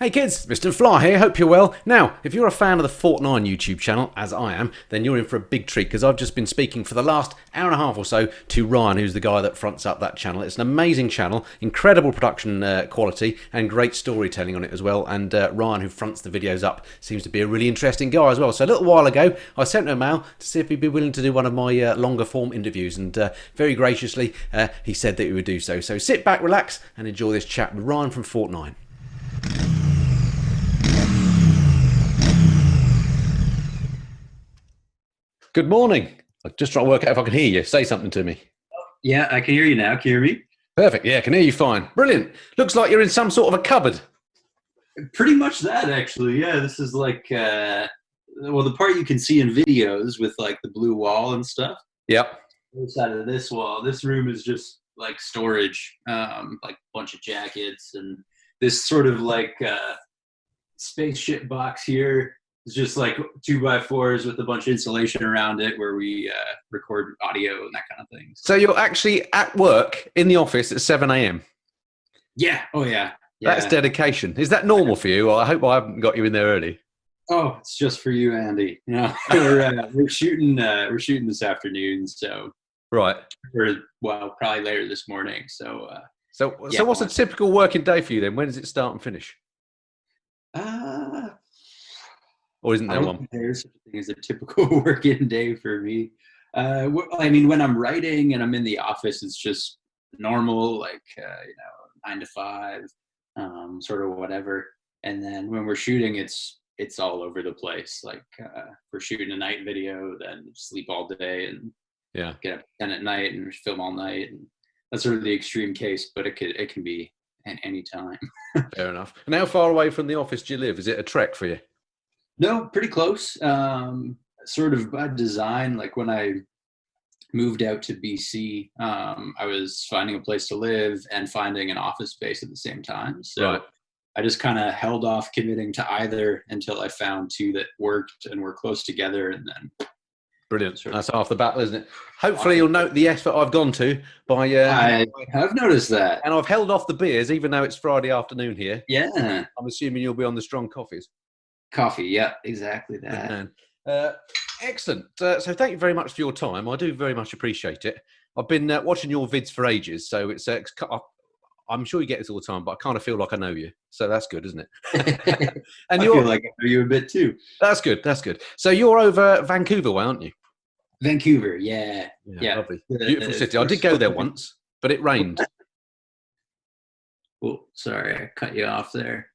Hey kids, Mr. Fly here, hope you're well. Now, if you're a fan of the FortNine YouTube channel, as I am, then you're in for a big treat because I've just been speaking for the last hour and a half or so to Ryan, who's the guy that fronts up that channel. It's an amazing channel, incredible production quality and great storytelling on it as well. And Ryan, who fronts the videos up, seems to be a really interesting guy as well. So a little while ago, I sent him a mail to see if he'd be willing to do one of my longer form interviews, and very graciously, he said that he would do so. So sit back, relax and enjoy this chat with Ryan from FortNine. Good morning. I'm just trying to work out if I can hear you. Say something to me. Yeah, I can hear you now. Can you hear me? Perfect. Yeah, I can hear you fine. Brilliant. Looks like you're in some sort of a cupboard. Pretty much that, actually. Yeah, this is like, well, the part you can see in videos with like the blue wall and stuff. Yep. The other side of this wall, this room is just like storage, like a bunch of jackets, and this sort of like spaceship box here is just like 2x4s with a bunch of insulation around it where we record audio and that kind of thing. So you're actually at work in the office at 7 a.m. Yeah. Oh, yeah. That's dedication. Is that normal for you? Or I hope I haven't got you in there early. Oh, it's just for you, Andy. You know, we're shooting this afternoon, so right. Well, probably later this morning. So so what's a typical working day for you then? When does it start and finish? Or isn't there one? There's such a thing as a typical working day for me. I mean, when I'm writing and I'm in the office, it's just normal, like 9 to 5, sort of whatever. And then when we're shooting, it's all over the place. Like we're shooting a night video, then sleep all day and get up at 10 at night and film all night. And that's sort of the extreme case, but it can be at any time. Fair enough. And how far away from the office do you live? Is it a trek for you? No, pretty close. Sort of by design. Like when I moved out to BC, I was finding a place to live and finding an office space at the same time. So I just kind of held off committing to either until I found two that worked and were close together, and then. Brilliant. That's half the battle, isn't it? Hopefully you'll note the effort I've gone to by... I have noticed that. And I've held off the beers, even though it's Friday afternoon here. Yeah. I'm assuming you'll be on the strong coffees. Coffee, yeah, exactly that. Excellent. So thank you very much for your time. I do very much appreciate it. I've been watching your vids for ages, so it's I'm sure you get this all the time, but I kind of feel like I know you. So that's good, isn't it? And I feel like I know you a bit too. That's good. That's good. So you're over Vancouver way, aren't you? Vancouver, yeah. Lovely. Beautiful city. I did go there once, but it rained. Oh, sorry, I cut you off there.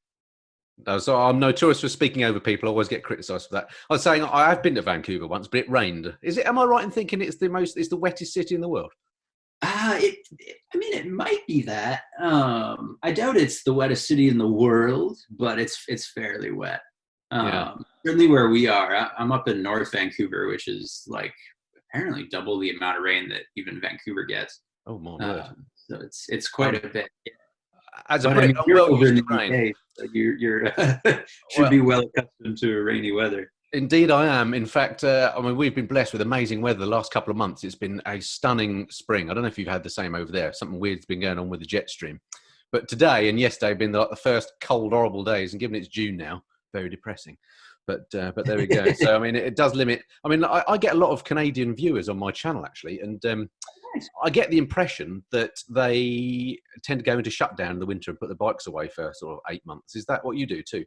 So I'm notorious for speaking over people. I always get criticised for that. I was saying I have been to Vancouver once, but it rained. Am I right in thinking it's the wettest city in the world? I mean, it might be that. I doubt it's the wettest city in the world, but it's fairly wet. Certainly where we are. I'm up in North Vancouver, which is like apparently double the amount of rain that even Vancouver gets. Oh my word! So it's quite a bit. As a Brit, you're over in the UK, so you're should be well accustomed to rainy weather. Indeed, I am. In fact, I mean, we've been blessed with amazing weather the last couple of months. It's been a stunning spring. I don't know if you've had the same over there. Something weird's been going on with the jet stream. But today and yesterday have been like the first cold, horrible days. And given it's June now, very depressing. But there we go. So, I mean, it does limit. I mean, I get a lot of Canadian viewers on my channel, actually. And I get the impression that they tend to go into shutdown in the winter and put the bikes away for sort of 8 months. Is that what you do too?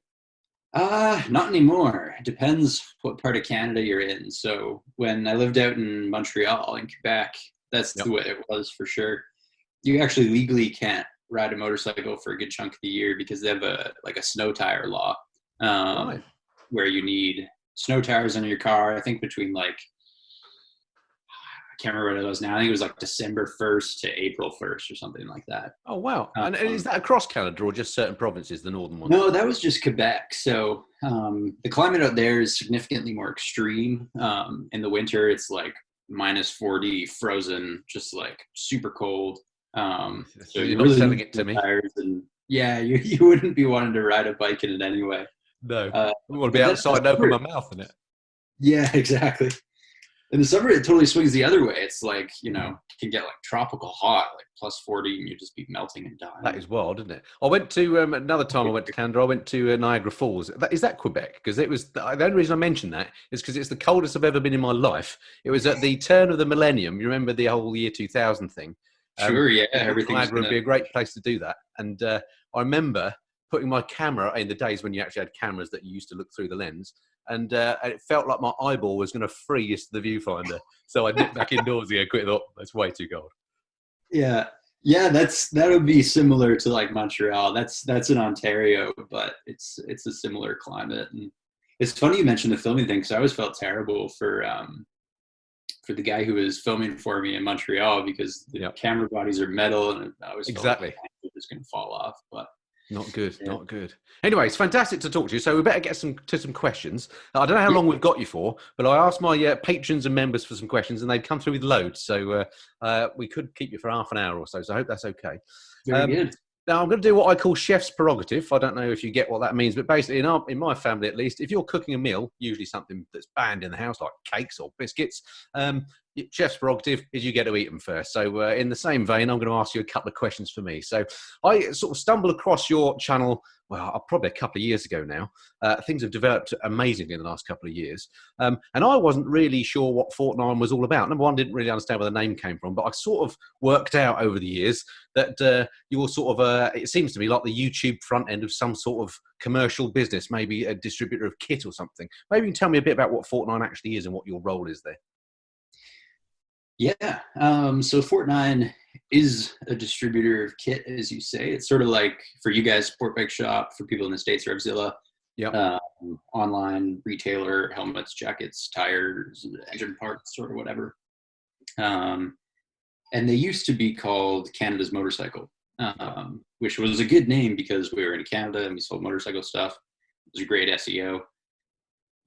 Not anymore. It depends what part of Canada you're in. So when I lived out in Montreal in Quebec, that's the way it was for sure. You actually legally can't ride a motorcycle for a good chunk of the year because they have a snow tire law where you need snow tires on your car. I think between I can't remember what it was now. I think it was like December 1st to April 1st or something like that. Oh, wow. And is that across Canada or just certain provinces, the northern ones? No, that was just Quebec. So the climate out there is significantly more extreme. In the winter, it's like -40, frozen, just like super cold. So you're not selling it to me. And you wouldn't be wanting to ride a bike in it anyway. No. I want to be outside and open my mouth in it. Yeah, exactly. In the summer, it totally swings the other way. It's like, you know, it can get like tropical hot, like plus 40, and you just be melting and That dying. is wild, isn't it? I went to another time I went to Canada. I went to Niagara Falls. Is that Quebec? Because it was the only reason I mentioned that is because it's the coldest I've ever been in my life. It was at the turn of the millennium. You remember the whole year 2000 thing? Sure, yeah, I thought everything was Niagara would gonna. be a great place to do that. And I remember putting my camera in the days when you actually had cameras that you used to look through the lens, and it felt like my eyeball was going to freeze the viewfinder. So I nipped back indoors again. Quick, thought that's way too cold. Yeah, yeah, that would be similar to like Montreal. That's in Ontario, but it's a similar climate. And it's funny you mentioned the filming thing because I always felt terrible for the guy who was filming for me in Montreal because the Yep. camera bodies are metal, and I always felt like Exactly. it was going to fall off. But Not good, yeah, not good. Anyway, it's fantastic to talk to you. So we better get to some questions. I don't know how yeah, long we've got you for, but I asked my patrons and members for some questions, and they've come through with loads. So we could keep you for half an hour or so. So I hope that's okay. very Um, good. Now I'm going to do what I call chef's prerogative. I don't know if you get what that means, but basically, in my family at least, if you're cooking a meal, usually something that's banned in the house, like cakes or biscuits, chef's prerogative is you get to eat them first. So in the same vein, I'm going to ask you a couple of questions for me. So I sort of stumbled across your channel, well, probably a couple of years ago now. Things have developed amazingly in the last couple of years. And I wasn't really sure what FortNine was all about. Number one, didn't really understand where the name came from, but I sort of worked out over the years that you were sort of, it seems to me like the YouTube front end of some sort of commercial business, maybe a distributor of kit or something. Maybe you can tell me a bit about what FortNine actually is and what your role is there. Yeah. So FortNine is a distributor of kit, as you say. It's sort of like for you guys, Sport Bike Shop, for people in the States, Revzilla, Yep. online retailer, helmets, jackets, tires, engine parts, sort of whatever. And they used to be called Canada's Motorcycle, which was a good name because we were in Canada and we sold motorcycle stuff. It was a great SEO.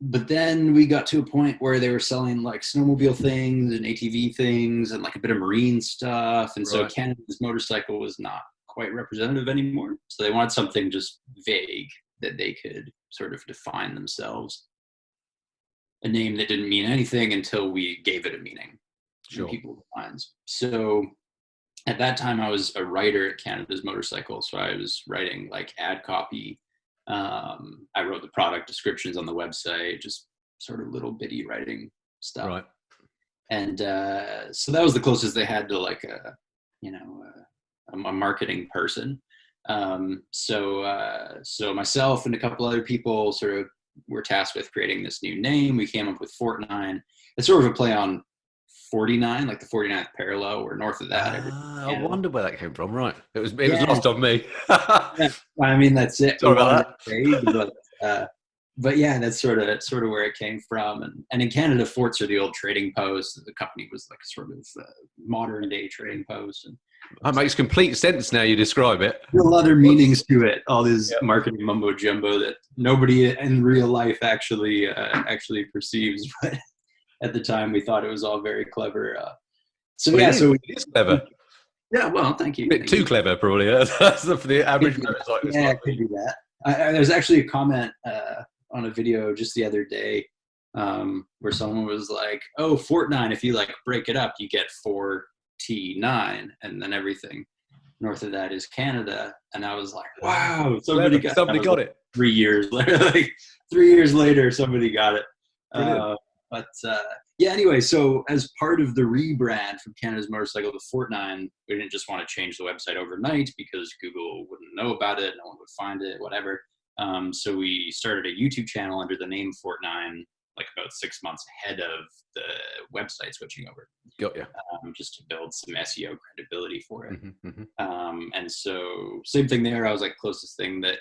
But then we got to a point where they were selling like snowmobile things and ATV things and like a bit of marine stuff. And so Right. Canada's Motorcycle was not quite representative anymore. So they wanted something just vague that they could sort of define themselves. A name that didn't mean anything until we gave it a meaning in Sure. people's minds. So at that time, I was a writer at Canada's Motorcycle. So I was writing like ad copy. I wrote the product descriptions on the website, just sort of little bitty writing stuff. Right. And so that was the closest they had to like a marketing person. So myself and a couple other people sort of were tasked with creating this new name. We came up with FortNine. It's sort of a play on 49, like the 49th parallel, or north of that. I wonder where that came from. Right. It was Yeah, lost on me. yeah. I mean, that's it. We Sorry wanted about it vague, but yeah, that's sort of where it came from. And in Canada, forts are the old trading posts. The company was like sort of modern day trading post, and that. That makes complete sense now you describe it. real other What's meanings to it. All this yeah. marketing mumbo jumbo that nobody in real life actually perceives, but at the time we thought it was all very clever. So Well, yeah, so it is clever. yeah. Well, thank you. A bit Thank too you. clever, probably. That's for the average motorcyclist Yeah, like I could me. do that. There was actually a comment on a video just the other day where someone was like, "Oh, FortNine, if you like break it up, you get 4T9, and then everything north of that is Canada." And I was like, "Wow, somebody Clever. got." That Somebody was got like it. 3 years later. Like 3 years later, somebody got it. Brilliant. But yeah, anyway, so as part of the rebrand from Canada's Motorcycle to FortNine, we didn't just want to change the website overnight because Google wouldn't know about it, no one would find it, whatever. So we started a YouTube channel under the name FortNine, like about 6 months ahead of the website switching over, Got you. just to build some SEO credibility for it. Mm-hmm. And so same thing there. I was like closest thing that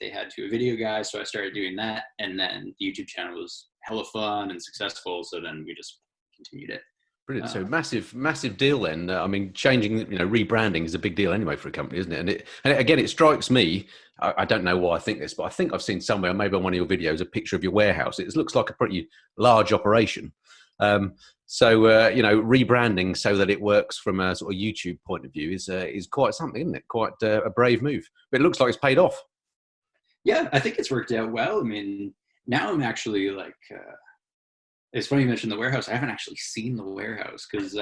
they had to a video guy. So I started doing that. And then the YouTube channel was hella fun and successful. So then we just continued it. Brilliant. So massive deal then. I mean, changing, rebranding is a big deal anyway for a company, isn't it? And again, it strikes me. I don't know why I think this, but I think I've seen somewhere, maybe on one of your videos, a picture of your warehouse. It looks like a pretty large operation. So rebranding so that it works from a sort of YouTube point of view is quite something, isn't it? Quite a brave move. But it looks like it's paid off. Yeah, I think it's worked out well. I mean, now I'm actually like It's funny you mentioned the warehouse. I haven't actually seen the warehouse because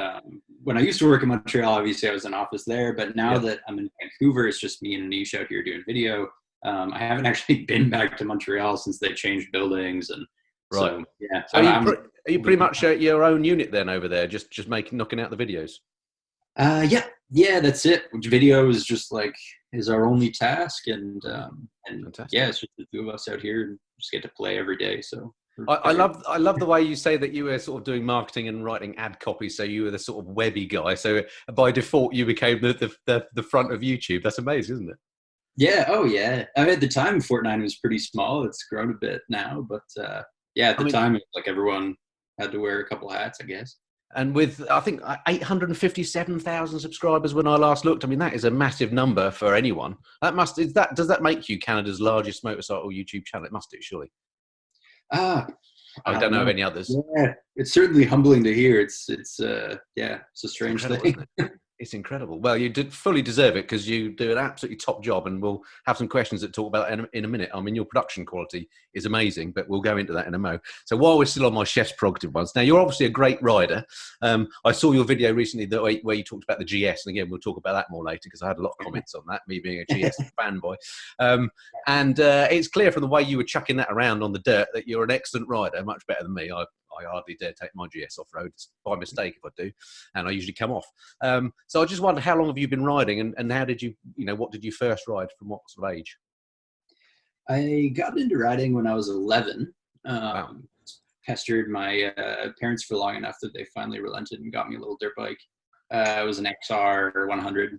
when I used to work in Montreal, obviously I was in office there. But now that I'm in Vancouver, it's just me and Anish out here doing video. I haven't actually been back to Montreal since they changed buildings, and Right. so yeah. So are you pretty much your own unit then over there, just knocking out the videos? Yeah, that's it. Which video is just like is our only task, and Fantastic. yeah, it's just the two of us out here and just get to play every day. So I love the way you say that you were sort of doing marketing and writing ad copy, so you were the sort of webby guy. So by default, you became the front of YouTube. That's amazing, isn't it? Yeah. Oh, yeah. I mean, at the time, FortNine was pretty small. It's grown a bit now, but yeah, at the time, it was like everyone had to wear a couple hats, I guess. And with, I think, 857,000 subscribers when I last looked. I mean, that is a massive number for anyone. Does that make you Canada's largest motorcycle YouTube channel? It must do, surely. I don't know of any others. Yeah, it's certainly humbling to hear. It's yeah, it's a strange thing. Isn't it? It's incredible. Well, you did fully deserve it because you do an absolutely top job, and we'll have some questions that talk about that in a minute. I mean, your production quality is amazing, but we'll go into that in a mo. So while we're still on my chef's prerogative ones, now you're obviously a great rider. I saw your video recently where you talked about the GS, and again, we'll talk about that more later because I had a lot of comments on that, me being a GS fanboy. And it's clear from the way you were chucking that around on the dirt that you're an excellent rider, much better than me. I hardly dare take my GS off-road. It's by mistake if I do, and I usually come off. So I just wonder, how long have you been riding, and how did you, what did you first ride, from what sort of age? I got into riding when I was 11. Wow. Pestered my parents for long enough that they finally relented and got me a little dirt bike. It was an XR 100,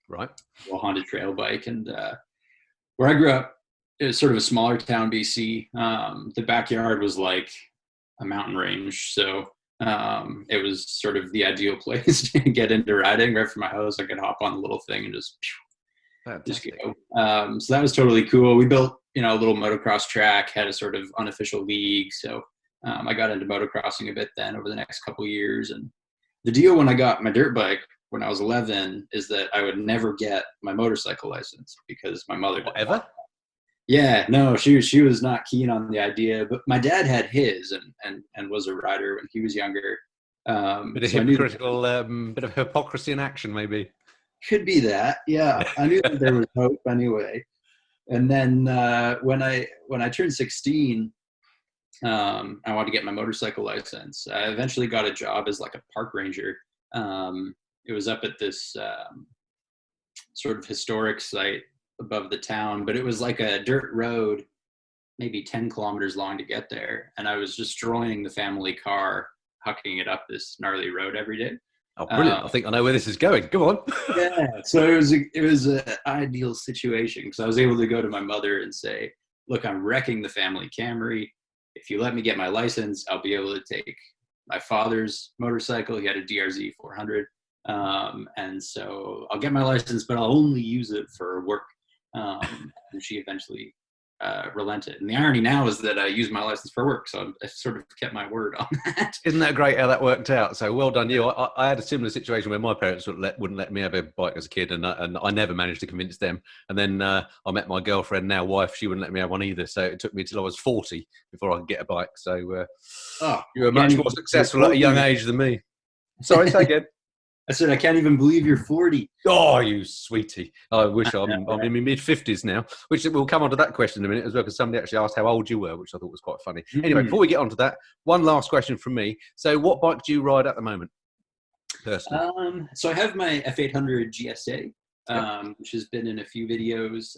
right? A Honda trail bike, and where I grew up, it was sort of a smaller town, BC. The backyard was like a mountain range, so it was sort of the ideal place to get into riding. Right from my house, I could hop on the little thing and just go. So that was totally cool. We built, a little motocross track, had a sort of unofficial league. So I got into motocrossing a bit then over the next couple of years. And the deal when I got my dirt bike when I was 11 is that I would never get my motorcycle license because my mother didn't. Whatever. Yeah, no, she was not keen on the idea, but my dad had his and was a rider when he was younger. Bit of hypocritical, bit of hypocrisy in action, maybe. Could be that. Yeah, I knew that there was hope anyway. And then when I turned 16, I wanted to get my motorcycle license. I eventually got a job as like a park ranger. It was up at this sort of historic site above the town, but it was like a dirt road, maybe 10 kilometers long to get there. And I was destroying the family car, hucking it up this gnarly road every day. Oh, brilliant. I think I know where this is going. Go on. Yeah. So it was an ideal situation because I was able to go to my mother and say, look, I'm wrecking the family Camry. If you let me get my license, I'll be able to take my father's motorcycle. He had a DRZ 400. And so I'll get my license, but I'll only use it for work. And she eventually relented. And the irony now is that I use my license for work, so I sort of kept my word on that. Isn't that great how that worked out? So well done you. I had a similar situation where my parents wouldn't let me have a bike as a kid, and I never managed to convince them. And then I met my girlfriend, now wife. She wouldn't let me have one either. So it took me till I was 40 before I could get a bike. So you were much more successful at a young age than me. Sorry, say again. I said, I can't even believe you're 40. Oh, you sweetie. I wish I'm in my mid-50s now, which we'll come on to that question in a minute as well, because somebody actually asked how old you were, which I thought was quite funny. Anyway, before we get on to that, one last question from me. So what bike do you ride at the moment, personally? So I have my F850GS, which has been in a few videos.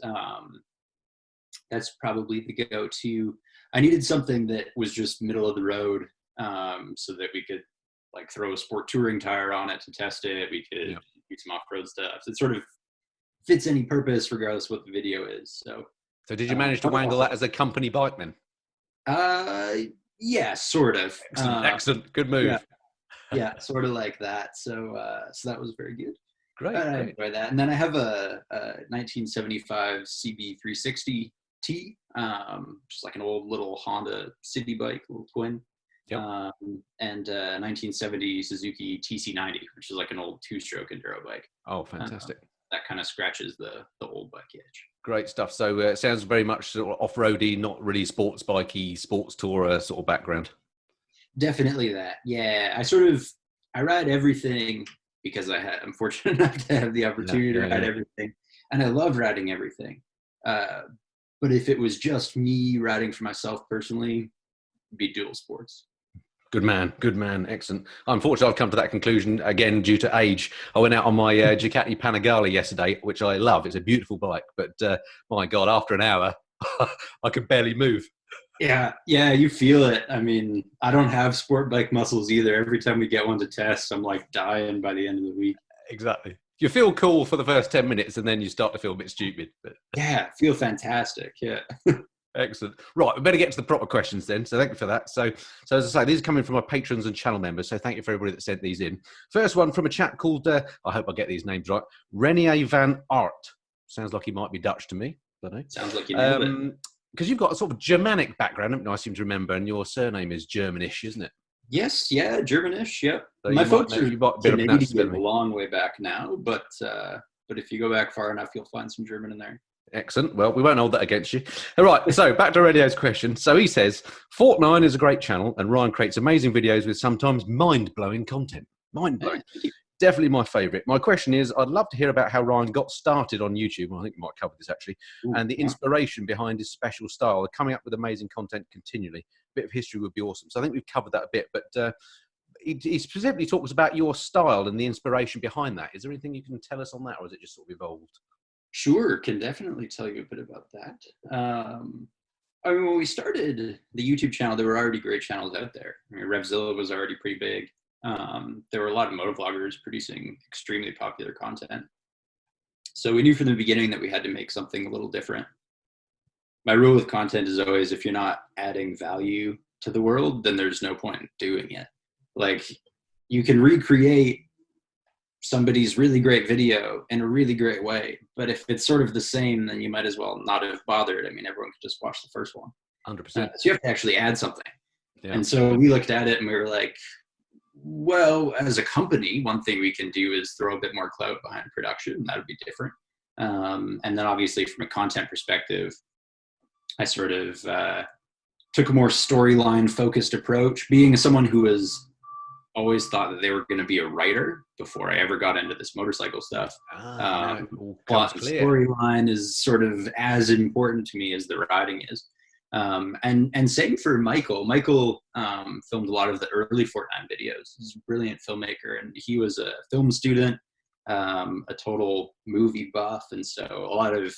That's probably the go-to. I needed something that was just middle of the road so that we could like throw a sport touring tire on it to test it. We could do some off-road stuff. It sort of fits any purpose regardless of what the video is. So did you manage to wangle that as a company bike then? Yeah, sort of. Excellent. Good move. Yeah, sort of like that. So that was very good. Great. I enjoy that. And then I have a 1975 CB360T, just like an old little Honda city bike, little twin. Yep. And 1970 Suzuki TC90, which is like an old two-stroke enduro bike. Oh, fantastic. That kind of scratches the old bike itch. Great stuff. So it sounds very much sort of off-roady, not really sports bikey, sports tourer sort of background. Definitely that. Yeah, I ride everything because I'm fortunate enough to have the Yeah, opportunity to yeah, ride yeah. everything, and I love riding everything. Uh, but if it was just me riding for myself personally, it'd be dual sports. Good man, good man, excellent. Unfortunately, I've come to that conclusion again due to age. I went out on my Ducati Panigale yesterday, which I love. It's a beautiful bike, but my God, after an hour, I could barely move. Yeah, yeah, you feel it. I mean, I don't have sport bike muscles either. Every time we get one to test, I'm like dying by the end of the week. Exactly. You feel cool for the first 10 minutes, and then you start to feel a bit stupid. But Yeah, feel fantastic. Yeah. excellent. Right, we better get to the proper questions then. So thank you for that. So as I say, these are coming from our patrons and channel members. So thank you for everybody that sent these in. First one from a chap called, I hope I get these names right, Renier van Art. Sounds like he might be Dutch to me. Don't know. Sounds like you nailed it. Because you've got a sort of Germanic background, I seem to remember, and your surname is Germanish, isn't it? Yes, yeah, Germanish. Yep. So My folks are you might be able to pronounce it better Canadian than a me. long way back now, but if you go back far enough, you'll find some German in there. Excellent. Well, we won't hold that against you. All right. So back to Radio's question. So he says, FortNine is a great channel, and Ryan creates amazing videos with sometimes mind-blowing content. Mind-blowing. Definitely my favorite. My question is, I'd love to hear about how Ryan got started on YouTube. I think we might cover this actually, Ooh, and the inspiration behind his special style, coming up with amazing content continually. A bit of history would be awesome. So I think we've covered that a bit, but he specifically talks about your style and the inspiration behind that. Is there anything you can tell us on that, or is it just sort of evolved? Sure, can definitely tell you a bit about that. I mean, when we started the YouTube channel, there were already great channels out there. I mean, Revzilla was already pretty big. There were a lot of motovloggers producing extremely popular content. So we knew from the beginning that we had to make something a little different. My rule with content is always, if you're not adding value to the world, then there's no point in doing it. Like, you can recreate somebody's really great video in a really great way, but if it's sort of the same, then you might as well not have bothered. I mean, everyone could just watch the first one. 100%. So you have to actually add something. Yeah. And so we looked at it and we were like, well, as a company, one thing we can do is throw a bit more clout behind production. That would be different. And then obviously from a content perspective, I sort of took a more storyline focused approach. Being someone who has always thought that they were going to be a writer before I ever got into this motorcycle stuff. Plot and storyline is sort of as important to me as the riding is. And same for Michael. Michael filmed a lot of the early FortNine videos. He's a brilliant filmmaker, and he was a film student, a total movie buff. And so a lot of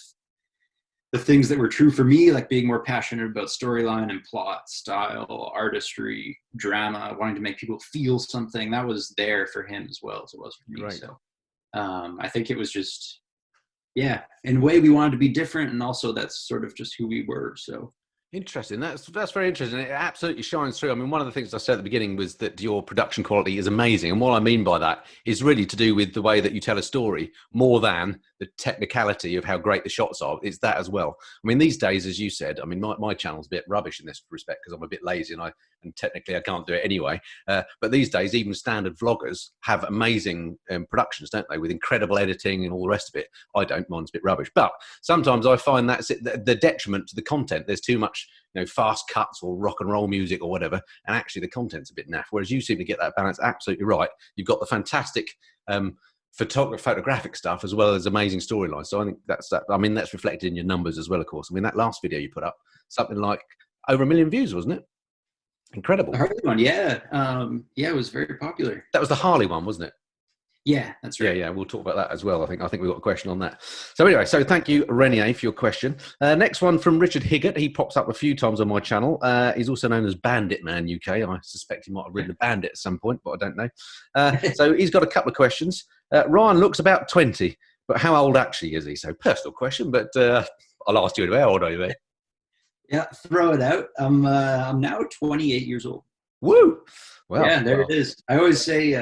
the things that were true for me, like being more passionate about storyline and plot, style, artistry, drama, wanting to make people feel something, that was there for him as well as it was for me. Right. So I think it was just, yeah, in a way we wanted to be different, and also that's sort of just who we were. So interesting. That's very interesting. It absolutely shines through. I mean, one of the things I said at the beginning was that your production quality is amazing. And what I mean by that is really to do with the way that you tell a story more than the technicality of how great the shots are. It's that as well. I mean, these days, as you said, I mean, my channel's a bit rubbish in this respect because I'm a bit lazy and technically I can't do it anyway. But these days, even standard vloggers have amazing productions, don't they? With incredible editing and all the rest of it. I don't. Mine's a bit rubbish. But sometimes I find that's the detriment to the content. There's too much, fast cuts or rock and roll music or whatever, and actually the content's a bit naff. Whereas you seem to get that balance absolutely right. You've got the fantastic photographic stuff as well as amazing storylines. So I think that's that. I mean, that's reflected in your numbers as well, of course. I mean, that last video you put up, something like over 1 million views, wasn't it? Incredible. The Harley one, yeah. Yeah, it was very popular. That was the Harley one, wasn't it? Yeah, that's right. Yeah, we'll talk about that as well. I think we've got a question on that. So anyway, so thank you, Renier, for your question. Next one from Richard Higgett. He pops up a few times on my channel. He's also known as Bandit Man UK. I suspect he might have ridden a Bandit at some point, but I don't know. So he's got a couple of questions. Ryan looks about 20, but how old actually is he? So personal question, but I'll ask you, how old are you, mate? Yeah, throw it out. I'm now 28 years old. Woo! Well, yeah, there it is. I always say,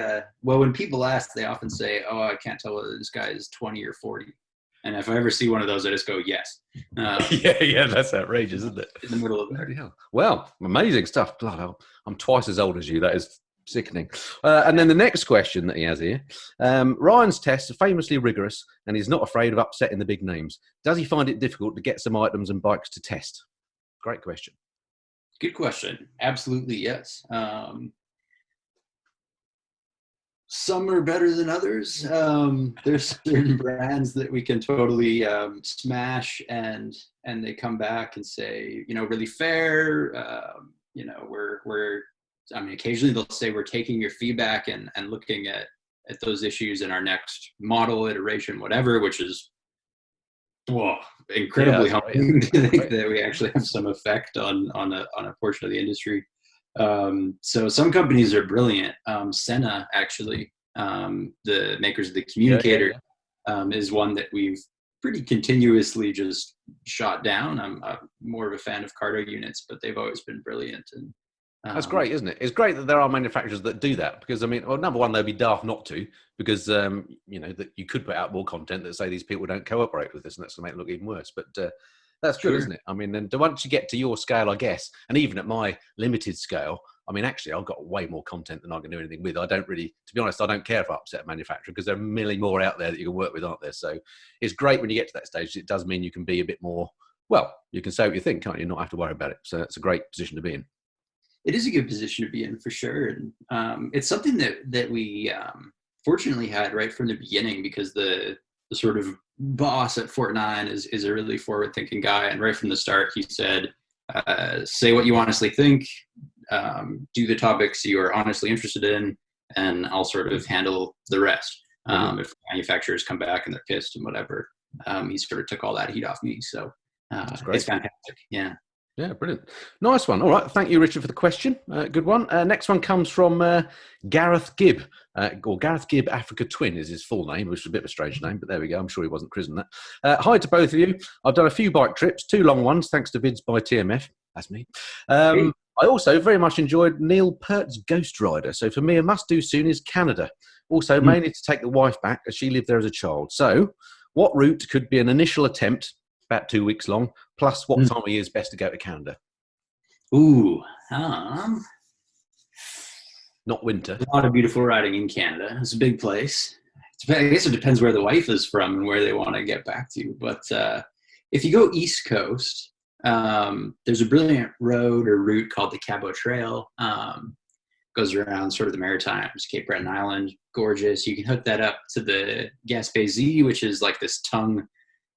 well, when people ask, they often say, "Oh, I can't tell whether this guy is 20 or 40." And if I ever see one of those, I just go, "Yes." Yeah, that's outrageous, isn't it? In the middle of it. Well, amazing stuff. Blood hell. I'm twice as old as you. That is sickening. And then the next question that he has here: Ryan's tests are famously rigorous, and he's not afraid of upsetting the big names. Does he find it difficult to get some items and bikes to test? Great question. Good question. Absolutely, yes. Some are better than others. There's certain brands that we can totally smash, and they come back and say, really fair. We're. I mean, occasionally they'll say we're taking your feedback and looking at those issues in our next model iteration, whatever, which is incredibly humbling to think that we actually have some effect on a portion of the industry. So some companies are brilliant. Senna, actually, the makers of the communicator, is one that we've pretty continuously just shot down. I'm more of a fan of Cardo units, but they've always been brilliant. And that's great, isn't it? It's great that there are manufacturers that do that, because I mean, well, number one, they'd be daft not to, because that you could put out more content that say these people don't cooperate with this, and that's going to make it look even worse. But that's good, isn't it? I mean, and once you get to your scale, I guess, and even at my limited scale, I mean, actually, I've got way more content than I can do anything with. I don't really, to be honest, I don't care if I upset a manufacturer, because there are a million more out there that you can work with, aren't there? So it's great when you get to that stage. It does mean you can be a bit more, well, you can say what you think, can't you? Not have to worry about it. So it's a great position to be in. It is a good position to be in, for sure. And it's something that we fortunately had right from the beginning, because the sort of boss at FortNine is a really forward-thinking guy. And right from the start, he said, say what you honestly think, do the topics you are honestly interested in, and I'll sort of handle the rest. If manufacturers come back and they're pissed and whatever, he sort of took all that heat off me. So it's fantastic. Yeah. Yeah, brilliant. Nice one. All right. Thank you, Richard, for the question. Good one. Next one comes from Gareth Gibb, or Gareth Gibb Africa Twin is his full name, which is a bit of a strange name, but there we go. I'm sure he wasn't christened that. Hi to both of you. I've done a few bike trips, 2 long ones, thanks to vids by TMF. That's me. Hey. I also very much enjoyed Neil Peart's Ghost Rider. So for me, a must-do soon is Canada. Also, mainly to take the wife back, as she lived there as a child. So what route could be an initial attempt, about 2 weeks long, plus what time of year is best to go to Canada? Ooh, not winter. A lot of beautiful riding in Canada. It's a big place. I guess it depends where the wife is from and where they want to get back to. But if you go East Coast, there's a brilliant road or route called the Cabo Trail. Goes around sort of the Maritimes, Cape Breton Island. Gorgeous. You can hook that up to the Gaspésie, which is like this tongue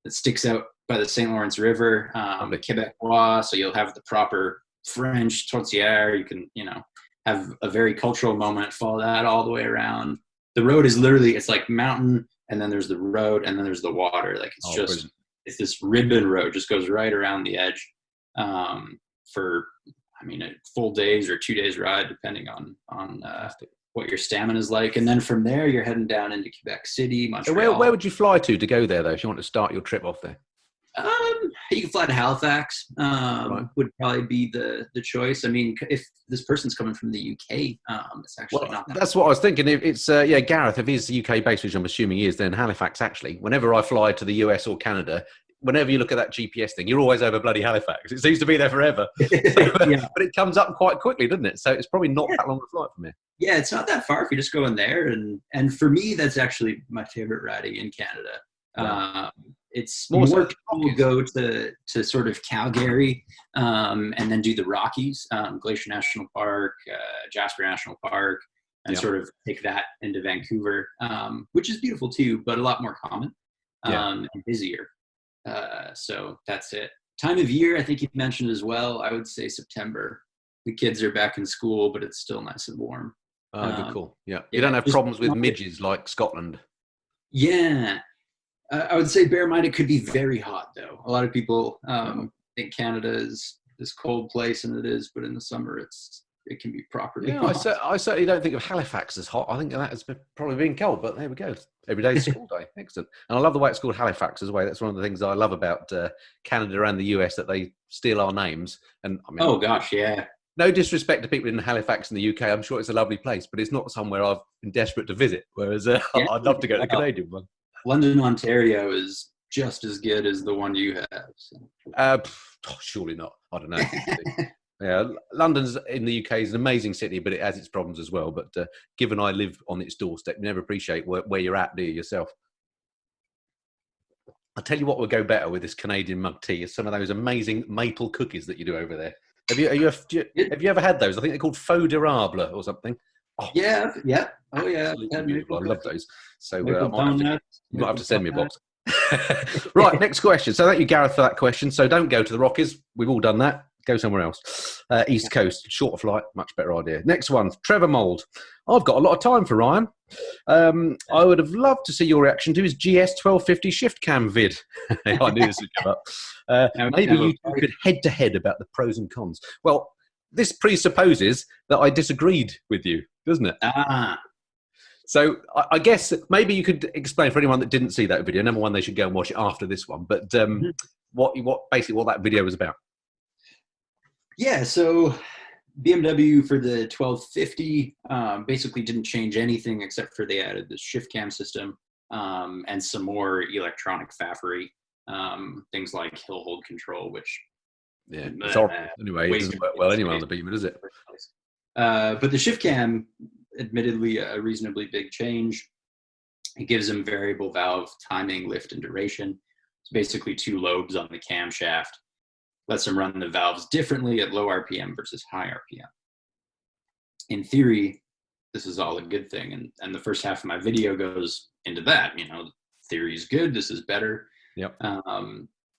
that sticks out by the St. Lawrence River, Quebecois. So you'll have the proper French tourtière. You can, have a very cultural moment, follow that all the way around. The road is literally, it's like mountain, and then there's the road, and then there's the water. Like it's this ribbon road, just goes right around the edge for, a full days or 2 days ride, depending on what your stamina is like. And then from there, you're heading down into Quebec City, Montreal. Where would you fly to go there, though, if you want to start your trip off there? You can fly to Halifax. Would probably be the choice. I mean, if this person's coming from the UK, it's actually not that. That's what I was thinking. It's Gareth, if he's UK based, which I'm assuming he is, then Halifax. Actually, whenever I fly to the US or Canada, whenever you look at that GPS thing, you're always over bloody Halifax. It seems to be there forever. But it comes up quite quickly, doesn't it? So it's probably not that long a flight from here. Yeah, it's not that far if you just go in there. And for me, that's actually my favorite riding in Canada. Wow. It's more people go to sort of Calgary and then do the Rockies, Glacier National Park, Jasper National Park, and sort of take that into Vancouver, which is beautiful too, but a lot more common and busier. So that's it. Time of year, I think you mentioned as well, I would say September. The kids are back in school, but it's still nice and warm. Good call. Yeah. You don't have problems with midges like Scotland. Yeah. I would say bear in mind it could be very hot, though. A lot of people think Canada is this cold place, and it is, but in the summer it can be properly hot. I certainly don't think of Halifax as hot. I think that has probably been cold, but there we go. Every day is school day. Excellent. And I love the way it's called Halifax as well. That's one of the things I love about Canada and the US, that they steal our names. And oh gosh, yeah. No disrespect to people in Halifax in the UK. I'm sure it's a lovely place, but it's not somewhere I've been desperate to visit. Whereas I'd love to go to the Canadian one. London, Ontario is just as good as the one you have. So. Surely not. I don't know. Yeah, London's in the UK is an amazing city, but it has its problems as well. But given I live on its doorstep, you never appreciate where you're at, do you, yourself? I'll tell you what will go better with this Canadian mug tea is some of those amazing maple cookies that you do over there. It, have you ever had those? I think they're called faux durable or something. Oh, yeah, yeah. Oh yeah. absolutely Yeah, beautiful. I maple, love those. So maple I might have to donut, you might have maple to send me a donut. box. Right, next question. So thank you, Gareth, for that question. So don't go to the Rockies. We've all done that. Go somewhere else. East Coast, shorter flight, much better idea. Next one, Trevor Mould. I've got a lot of time for Ryan. I would have loved to see your reaction to his GS 1250 shift cam vid. I knew this would come up. Now we can Maybe have a you two could head to head about the pros and cons. Well, this presupposes that I disagreed with you, doesn't it? ah, So I guess maybe you could explain for anyone that didn't see that video. Number one, they should go and watch it after this one. But what that video was about. yeah. So BMW for the 1250 basically didn't change anything except for they added the shift cam system and some more electronic faffery, things like hill hold control, which It's horrible. Anyway, it doesn't work well anyway on the Beamer, does it? But the shift cam, admittedly, a reasonably big change. It gives them variable valve timing, lift, and duration. It's basically two lobes on the camshaft. Lets them run the valves differently at low RPM versus high RPM. In theory, this is all a good thing. And the first half of my video goes into that. Theory is good. This is better. Yep.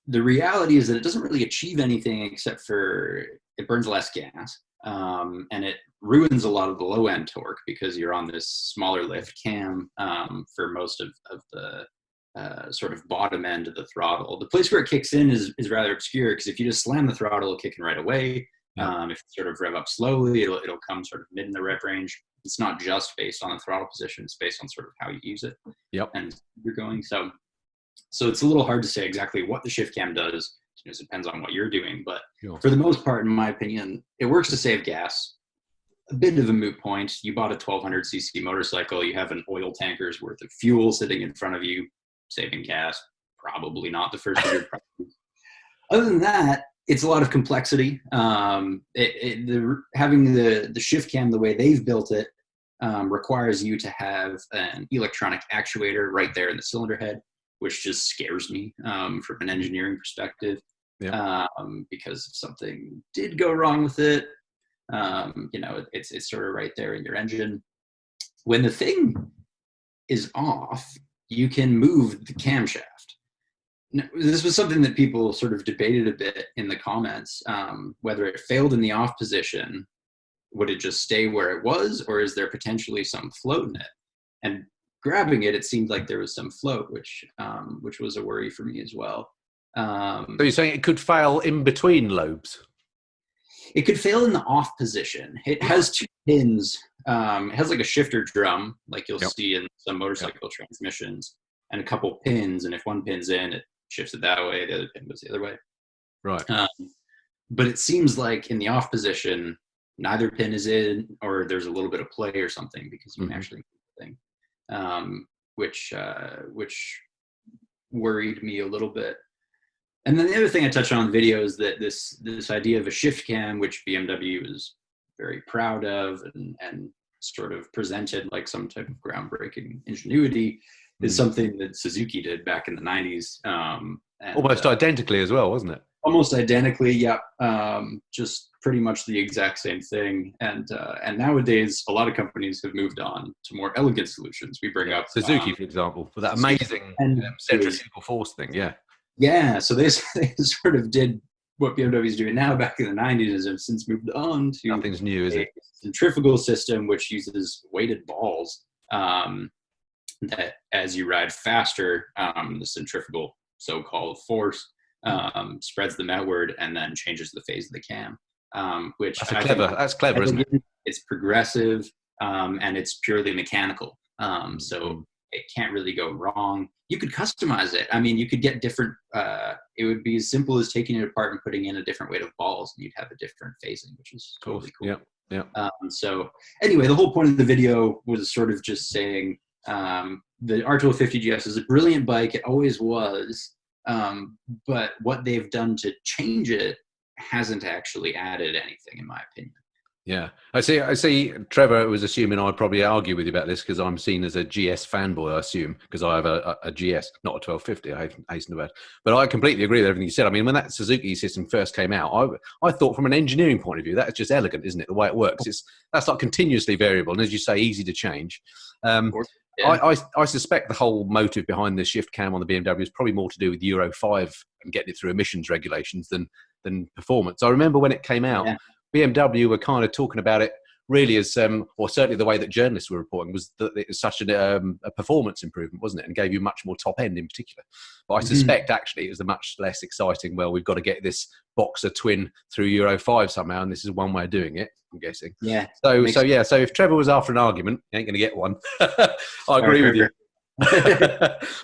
The reality is that it doesn't really achieve anything except for it burns less gas. And it ruins a lot of the low end torque because you're on this smaller lift cam for most of the sort of bottom end of the throttle. The place where it kicks in is rather obscure because if you just slam the throttle, it'll kick in right away. If you sort of rev up slowly, it'll come sort of mid in the rev range. It's not just based on the throttle position; it's based on sort of how you use it. Yep. And you're going so it's a little hard to say exactly what the shift cam does. It depends on what you're doing, but for the most part, in my opinion, it works to save gas. A bit of a moot point. You bought a 1200cc motorcycle. You have an oil tanker's worth of fuel sitting in front of you, saving gas. Probably not the first of your priorities. Other than that, it's a lot of complexity. Having the shift cam the way they've built it requires you to have an electronic actuator right there in the cylinder head, which just scares me from an engineering perspective. Yeah. Because if something did go wrong with it, it's sort of right there in your engine. When the thing is off, you can move the camshaft. Now, this was something that people sort of debated a bit in the comments, whether it failed in the off position, would it just stay where it was, or is there potentially some float in it? And grabbing it, it seemed like there was some float, which was a worry for me as well. So you're saying it could fail in between lobes? It could fail in the off position. It has two pins. It has like a shifter drum, like you'll see in some motorcycle transmissions, and a couple pins. And if one pin's in, it shifts it that way. The other pin goes the other way. Right. But it seems like in the off position, neither pin is in, or there's a little bit of play or something because you can actually move the thing, which worried me a little bit. And then the other thing I touched on in the video is that this idea of a shift cam, which BMW is very proud of and sort of presented like some type of groundbreaking ingenuity, is something that Suzuki did back in the 90s. Almost identically as well, wasn't it? Almost identically, yeah. Just pretty much the exact same thing. And nowadays, a lot of companies have moved on to more elegant solutions. We bring up Suzuki, for example, for that amazing centrifugal force thing. Yeah. Yeah, so they sort of did what BMW is doing now back in the 90s, have since moved on to nothing's new, is it? Centrifugal system, which uses weighted balls that as you ride faster, the centrifugal so-called force spreads them outward and then changes the phase of the cam. Which that's clever, isn't it? It's progressive and it's purely mechanical. So it can't really go wrong. You could customize it. I mean, you could get different, it would be as simple as taking it apart and putting in a different weight of balls, and you'd have a different phasing, which is totally cool. Yeah. So anyway, the whole point of the video was sort of just saying the R1250GS is a brilliant bike. It always was. But what they've done to change it hasn't actually added anything, in my opinion. Yeah, I see. I see. Trevor was assuming I'd probably argue with you about this because I'm seen as a GS fanboy. I assume because I have a GS, not a 1250. I hasten to add, but I completely agree with everything you said. I mean, when that Suzuki system first came out, I thought from an engineering point of view that's just elegant, isn't it? The way it works, that's like continuously variable, and as you say, easy to change. Yeah. I suspect the whole motive behind the shift cam on the BMW is probably more to do with Euro 5 and getting it through emissions regulations than performance. I remember when it came out. Yeah. BMW were kind of talking about it really as, or certainly the way that journalists were reporting was that it was such a performance improvement, wasn't it? And gave you much more top end in particular. But I suspect actually it was a much less exciting, well, we've got to get this Boxer twin through Euro 5 somehow, and this is one way of doing it, I'm guessing. Yeah. So if Trevor was after an argument, he ain't going to get one. I agree with you.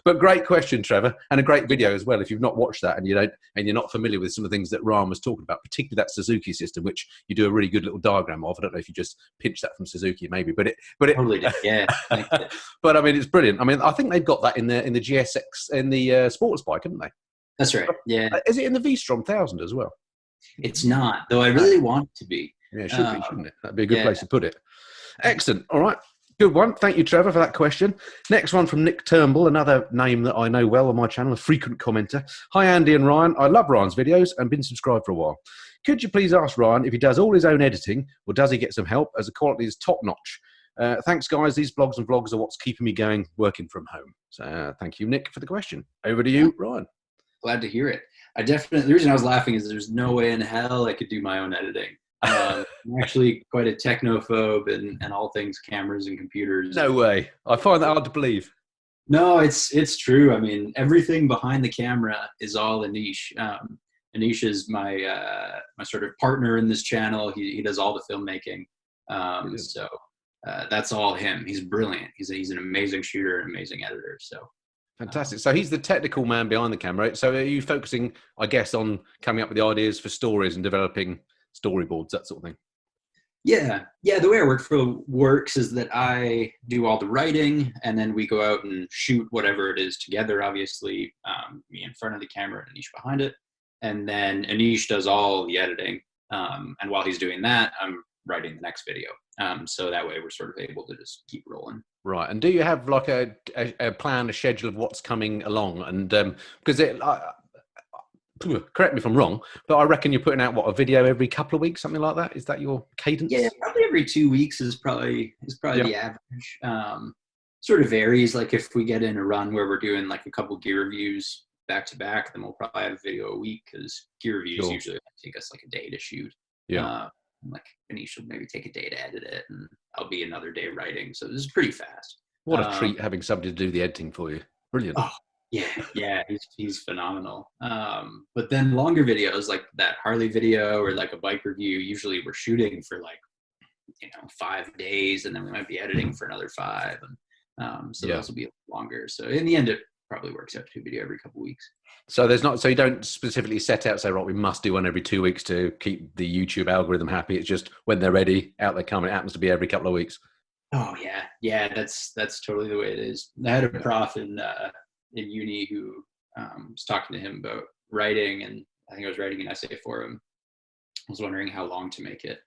But great question, Trevor, and a great video as well. If you've not watched that and you're not familiar with some of the things that Ryan was talking about, particularly that Suzuki system, which you do a really good little diagram of. I don't know if you just pinched that from Suzuki, maybe, but it Totally did. Yeah. but I mean, it's brilliant. I mean, I think they've got that in the GSX in the sports bike, haven't they? That's right. Yeah. Is it in the V-Strom 1000 as well? It's not, though. I really want it to be. Yeah, it should be, shouldn't it? That'd be a good place to put it. Excellent. All right. Good one. Thank you, Trevor, for that question. Next one from Nick Turnbull, another name that I know well on my channel, a frequent commenter. Hi, Andy and Ryan. I love Ryan's videos and been subscribed for a while. Could you please ask Ryan if he does all his own editing or does he get some help as the quality is top-notch? Thanks, guys. These blogs and vlogs are what's keeping me going working from home. So thank you, Nick, for the question. Over to you, Ryan. Glad to hear it. The reason I was laughing is there's no way in hell I could do my own editing. I'm actually quite a technophobe and all things cameras and computers. No way. I find that hard to believe. No, it's true. I mean, everything behind the camera is all Anish. Anish is my my sort of partner in this channel. He does all the filmmaking. So that's all him. He's brilliant. He's an amazing shooter, an amazing editor. So fantastic. So he's the technical man behind the camera. So are you focusing, I guess, on coming up with the ideas for stories and developing storyboards, that sort of thing? Yeah. The way our workflow works is that I do all the writing, and then we go out and shoot whatever it is together. Obviously, me in front of the camera and Anish behind it, and then Anish does all the editing. And while he's doing that, I'm writing the next video. So that way we're sort of able to just keep rolling. Right. And do you have like a plan, a schedule of what's coming along? And because correct me if I'm wrong, but I reckon you're putting out a video every couple of weeks, something like that. Is that your cadence? Yeah, probably every 2 weeks is probably the average. Sort of varies. Like if we get in a run where we're doing like a couple gear reviews back to back, then we'll probably have a video a week because gear reviews usually take us like a day to shoot. Yeah. Like Anish will maybe take a day to edit it, and I'll be another day writing. So this is pretty fast. What a treat having somebody to do the editing for you. Brilliant. Oh, yeah, he's phenomenal. But then longer videos like that Harley video or like a bike review, usually we're shooting for like 5 days, and then we might be editing for another 5, and so those will be longer. So in the end, it probably works out to a video every couple of weeks. So you don't specifically set out, say, right, we must do one every 2 weeks to keep the YouTube algorithm happy. It's just when they're ready, out they come. It happens to be every couple of weeks. Oh yeah. That's totally the way it is. I had a prof in uni who was talking to him about writing, and I think I was writing an essay for him. I was wondering how long to make it,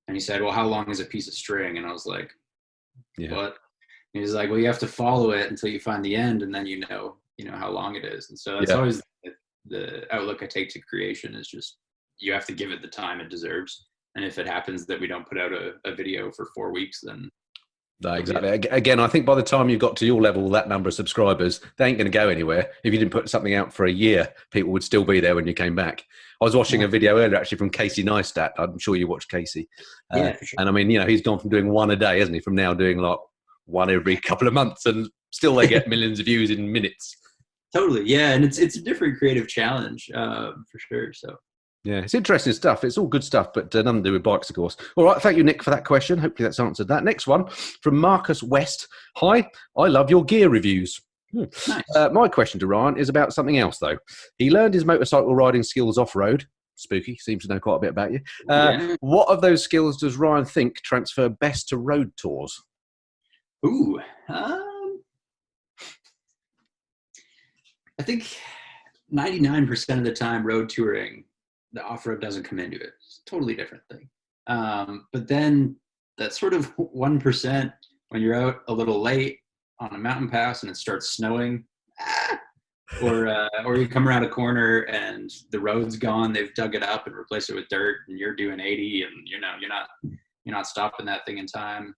and he said, "Well, how long is a piece of string?" And I was like, "What?" And he's like, "Well, you have to follow it until you find the end, and then you know how long it is." And so that's always the outlook I take to creation, is just you have to give it the time it deserves. And if it happens that we don't put out a video for 4 weeks, then no, exactly. Again, I think by the time you got to your level, that number of subscribers, they ain't going to go anywhere. If you didn't put something out for a year, people would still be there when you came back. I was watching a video earlier, actually, from Casey Neistat. I'm sure you watched Casey. For sure. And I mean, he's gone from doing one a day, hasn't he, from now doing like one every couple of months, and still they get millions of views in minutes. Totally, yeah, and it's a different creative challenge for sure. So. Yeah, it's interesting stuff. It's all good stuff, but nothing to do with bikes, of course. All right, thank you, Nick, for that question. Hopefully that's answered that. Next one from Marcus West. Hi, I love your gear reviews. Nice. My question to Ryan is about something else, though. He learned his motorcycle riding skills off-road. Spooky, seems to know quite a bit about you. What of those skills does Ryan think transfer best to road tours? Ooh, I think 99% of the time road touring, the off-road doesn't come into it. It's a totally different thing. But then that sort of 1%, when you're out a little late on a mountain pass and it starts snowing, or you come around a corner and the road's gone, they've dug it up and replaced it with dirt, and you're doing 80, and you're not stopping that thing in time.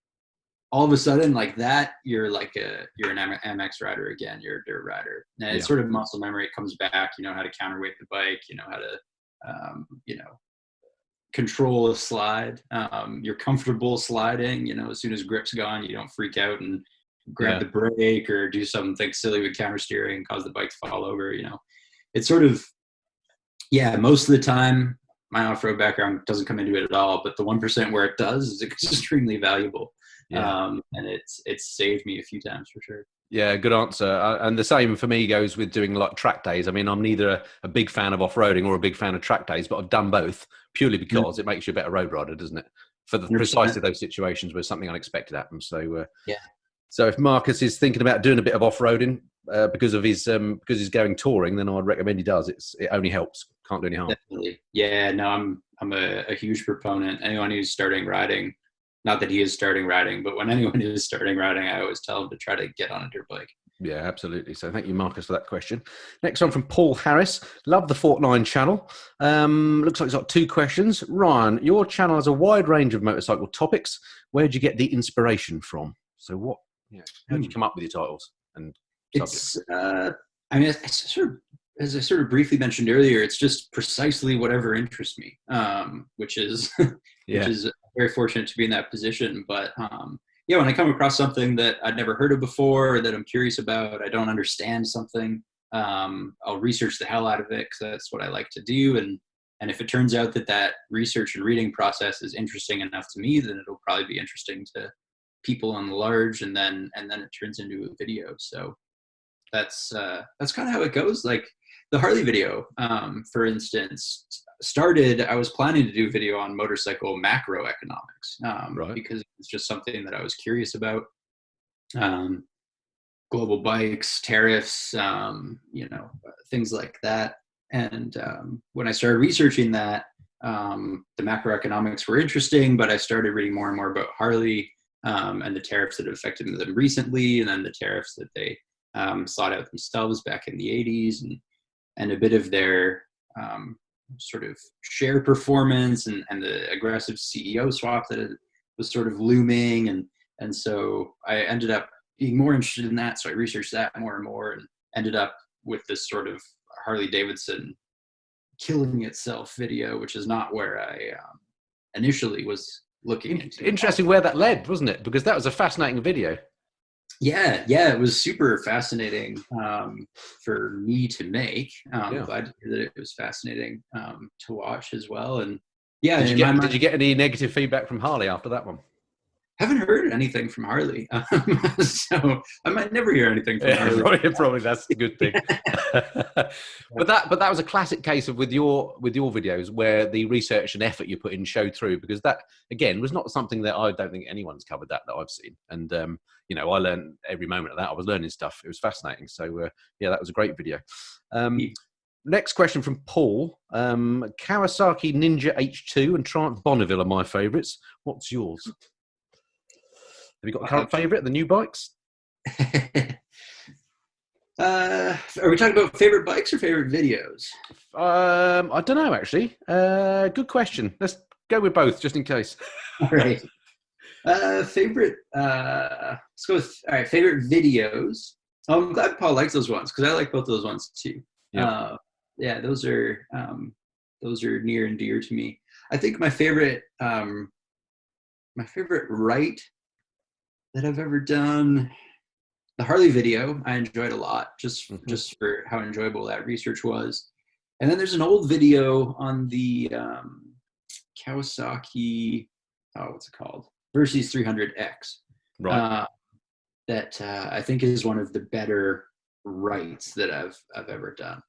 All of a sudden, like that, you're an MX rider again. You're a dirt rider, and it's sort of muscle memory. It comes back. You know how to counterweight the bike. You know how to control a slide. You're comfortable sliding. As soon as grip's gone, you don't freak out and grab the brake or do something silly with counter steering and cause the bike to fall over. It's sort of, most of the time my off-road background doesn't come into it at all, but the 1% where it does is extremely valuable. And it's saved me a few times for sure. Yeah, good answer. And the same for me goes with doing like track days. I mean, I'm neither a big fan of off-roading or a big fan of track days, but I've done both purely because it makes you a better road rider, doesn't it? For the precisely those situations where something unexpected happens. So so if Marcus is thinking about doing a bit of off-roading because he's going touring, then I'd recommend he does. It only helps. Can't do any harm. Definitely. Yeah, no, I'm a huge proponent. Anyone who's starting riding, not that he is starting riding, but when anyone is starting riding, I always tell them to try to get on a dirt bike. Yeah, absolutely. So thank you, Marcus, for that question. Next one from Paul Harris. Love the FortNine channel. Looks like it's got 2 questions. Ryan, your channel has a wide range of motorcycle topics. Where did you get the inspiration from? So how did you come up with your titles and subjects? As I sort of briefly mentioned earlier, it's just precisely whatever interests me, which is which is very fortunate to be in that position. But when I come across something that I'd never heard of before or that I'm curious about, I don't understand something, I'll research the hell out of it because that's what I like to do. And if it turns out that research and reading process is interesting enough to me, then it'll probably be interesting to people on the large, and then it turns into a video. So that's kind of how it goes. Like the Harley video, for instance, I was planning to do a video on motorcycle macroeconomics, because it's just something that I was curious about. Global bikes, tariffs, things like that. And when I started researching that, the macroeconomics were interesting, but I started reading more and more about Harley, and the tariffs that have affected them recently, and then the tariffs that they sought out themselves back in the 80s, and a bit of their sort of share performance and the aggressive CEO swap that was sort of looming. And so I ended up being more interested in that. So I researched that more and more and ended up with this sort of Harley-Davidson killing itself video, which is not where I initially was looking into. Interesting where that led, wasn't it? Because that was a fascinating video. Yeah, it was super fascinating for me to make. Glad to hear that it was fascinating to watch as well. And did you get any negative feedback from Harley after that one? Haven't heard anything from Harley, so I might never hear anything from Harley. Probably that's a good thing. But that was a classic case of with your videos where the research and effort you put in showed through, because that again was not something that I don't think anyone's covered that I've seen. And I learned every moment of that. I was learning stuff. It was fascinating. So that was a great video. Next question from Paul. Kawasaki Ninja H2 and Triumph Bonneville are my favourites. What's yours? Have you got a current favourite, the new bikes? Are we talking about favourite bikes or favourite videos? I don't know, actually. Good question. Let's go with both, just in case. All right. Favorite. Let's go with favorite videos. Oh, I'm glad Paul likes those ones because I like both of those ones too. Those are near and dear to me. I think my favorite write that I've ever done, the Harley video, I enjoyed a lot just for how enjoyable that research was. And then there's an old video on the Kawasaki, what's it called? Versys 300X. Right. That I think is one of the better writes that I've ever done.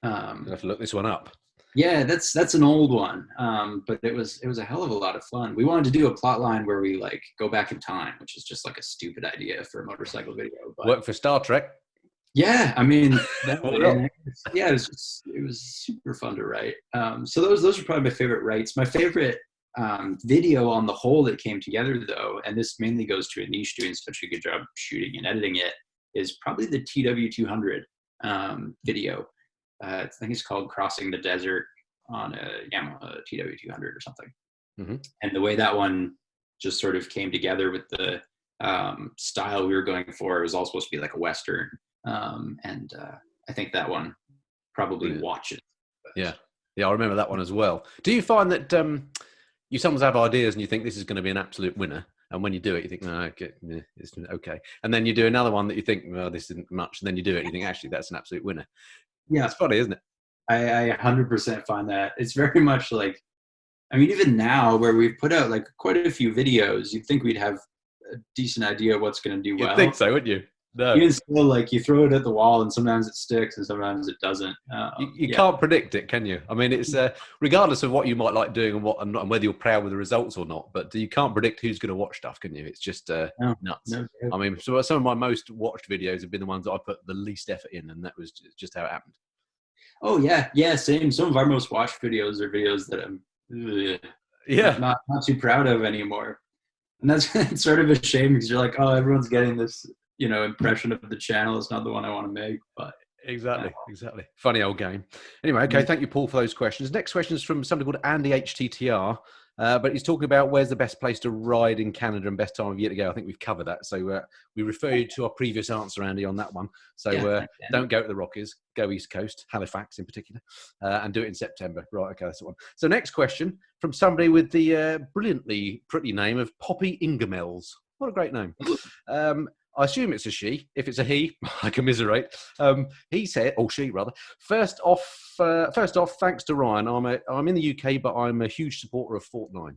I'll have to look this one up. Yeah, that's an old one, but it was a hell of a lot of fun. We wanted to do a plot line where we like go back in time, which is just like a stupid idea for a motorcycle video. But work for Star Trek. Yeah, I mean, it was super fun to write. So those are probably my favorite writes. My favorite video on the whole that came together though, and this mainly goes to Anish doing such a good job shooting and editing it, is probably the TW200 video. I think it's called Crossing the Desert on a Yamaha TW200 or something. Mm-hmm. And the way that one just sort of came together with the style we were going for, it was all supposed to be like a Western. I think that one probably watches. Yeah. Yeah, I remember that one as well. Do you find that you sometimes have ideas and you think this is going to be an absolute winner, and when you do it, you think, no, okay, it's okay. And then you do another one that you think, well, this isn't much, and then you do it and you think, actually, that's an absolute winner. Yeah. It's funny, isn't it? I 100% find that. It's very much like, I mean, even now where we've put out like quite a few videos, you'd think we'd have a decent idea of what's going to do well. You'd think so, wouldn't you? No. Even still, like, you throw it at the wall and sometimes it sticks and sometimes it doesn't. You can't predict it, can you? I mean, it's regardless of what you might like doing and whether you're proud with the results or not, but you can't predict who's going to watch stuff, can you? It's just nuts. No. I mean, so some of my most watched videos have been the ones that I put the least effort in, and that was just how it happened. Oh, yeah, same. Some of our most watched videos are videos that I'm not too proud of anymore. And that's sort of a shame because you're like, oh, everyone's getting this, impression of the channel. It's not the one I want to make, but exactly. Funny old game. Anyway, okay, thank you, Paul, for those questions. Next question is from somebody called Andy HTTR, but he's talking about where's the best place to ride in Canada and best time of year to go. I think we've covered that, so we refer you to our previous answer, Andy, on that one. So don't go to the Rockies, go East Coast, Halifax in particular, and do it in September. Right, okay, that's the one. So next question from somebody with the brilliantly pretty name of Poppy Ingemels. What a great name. I assume it's a she. If it's a he, I commiserate. He said, or she rather. First off, thanks to Ryan. I'm in the UK, but I'm a huge supporter of FortNine.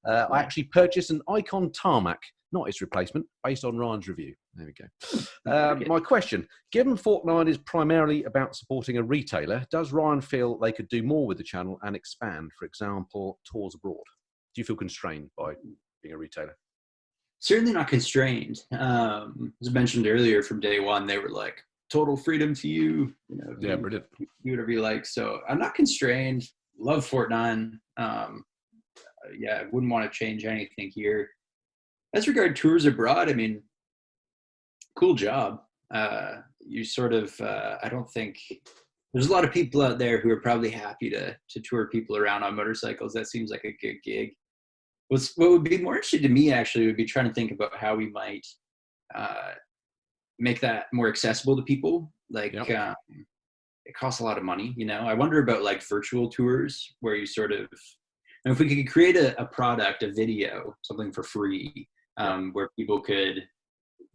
I actually purchased an Icon Tarmac, not its replacement, based on Ryan's review. There we go. My question: given FortNine is primarily about supporting a retailer, does Ryan feel they could do more with the channel and expand? For example, tours abroad. Do you feel constrained by being a retailer? Certainly not constrained. As mentioned earlier, from day one, they were like, total freedom to you. Brilliant. Do whatever you like. So I'm not constrained. Love FortNine. I wouldn't want to change anything here. As regard tours abroad, I mean, cool job. You sort of, I don't think, there's a lot of people out there who are probably happy to tour people around on motorcycles. That seems like a good gig. What would be more interesting to me, actually, would be trying to think about how we might make that more accessible to people. Like, it costs a lot of money, I wonder about like virtual tours where you sort of, and if we could create a product, a video, something for free, where people could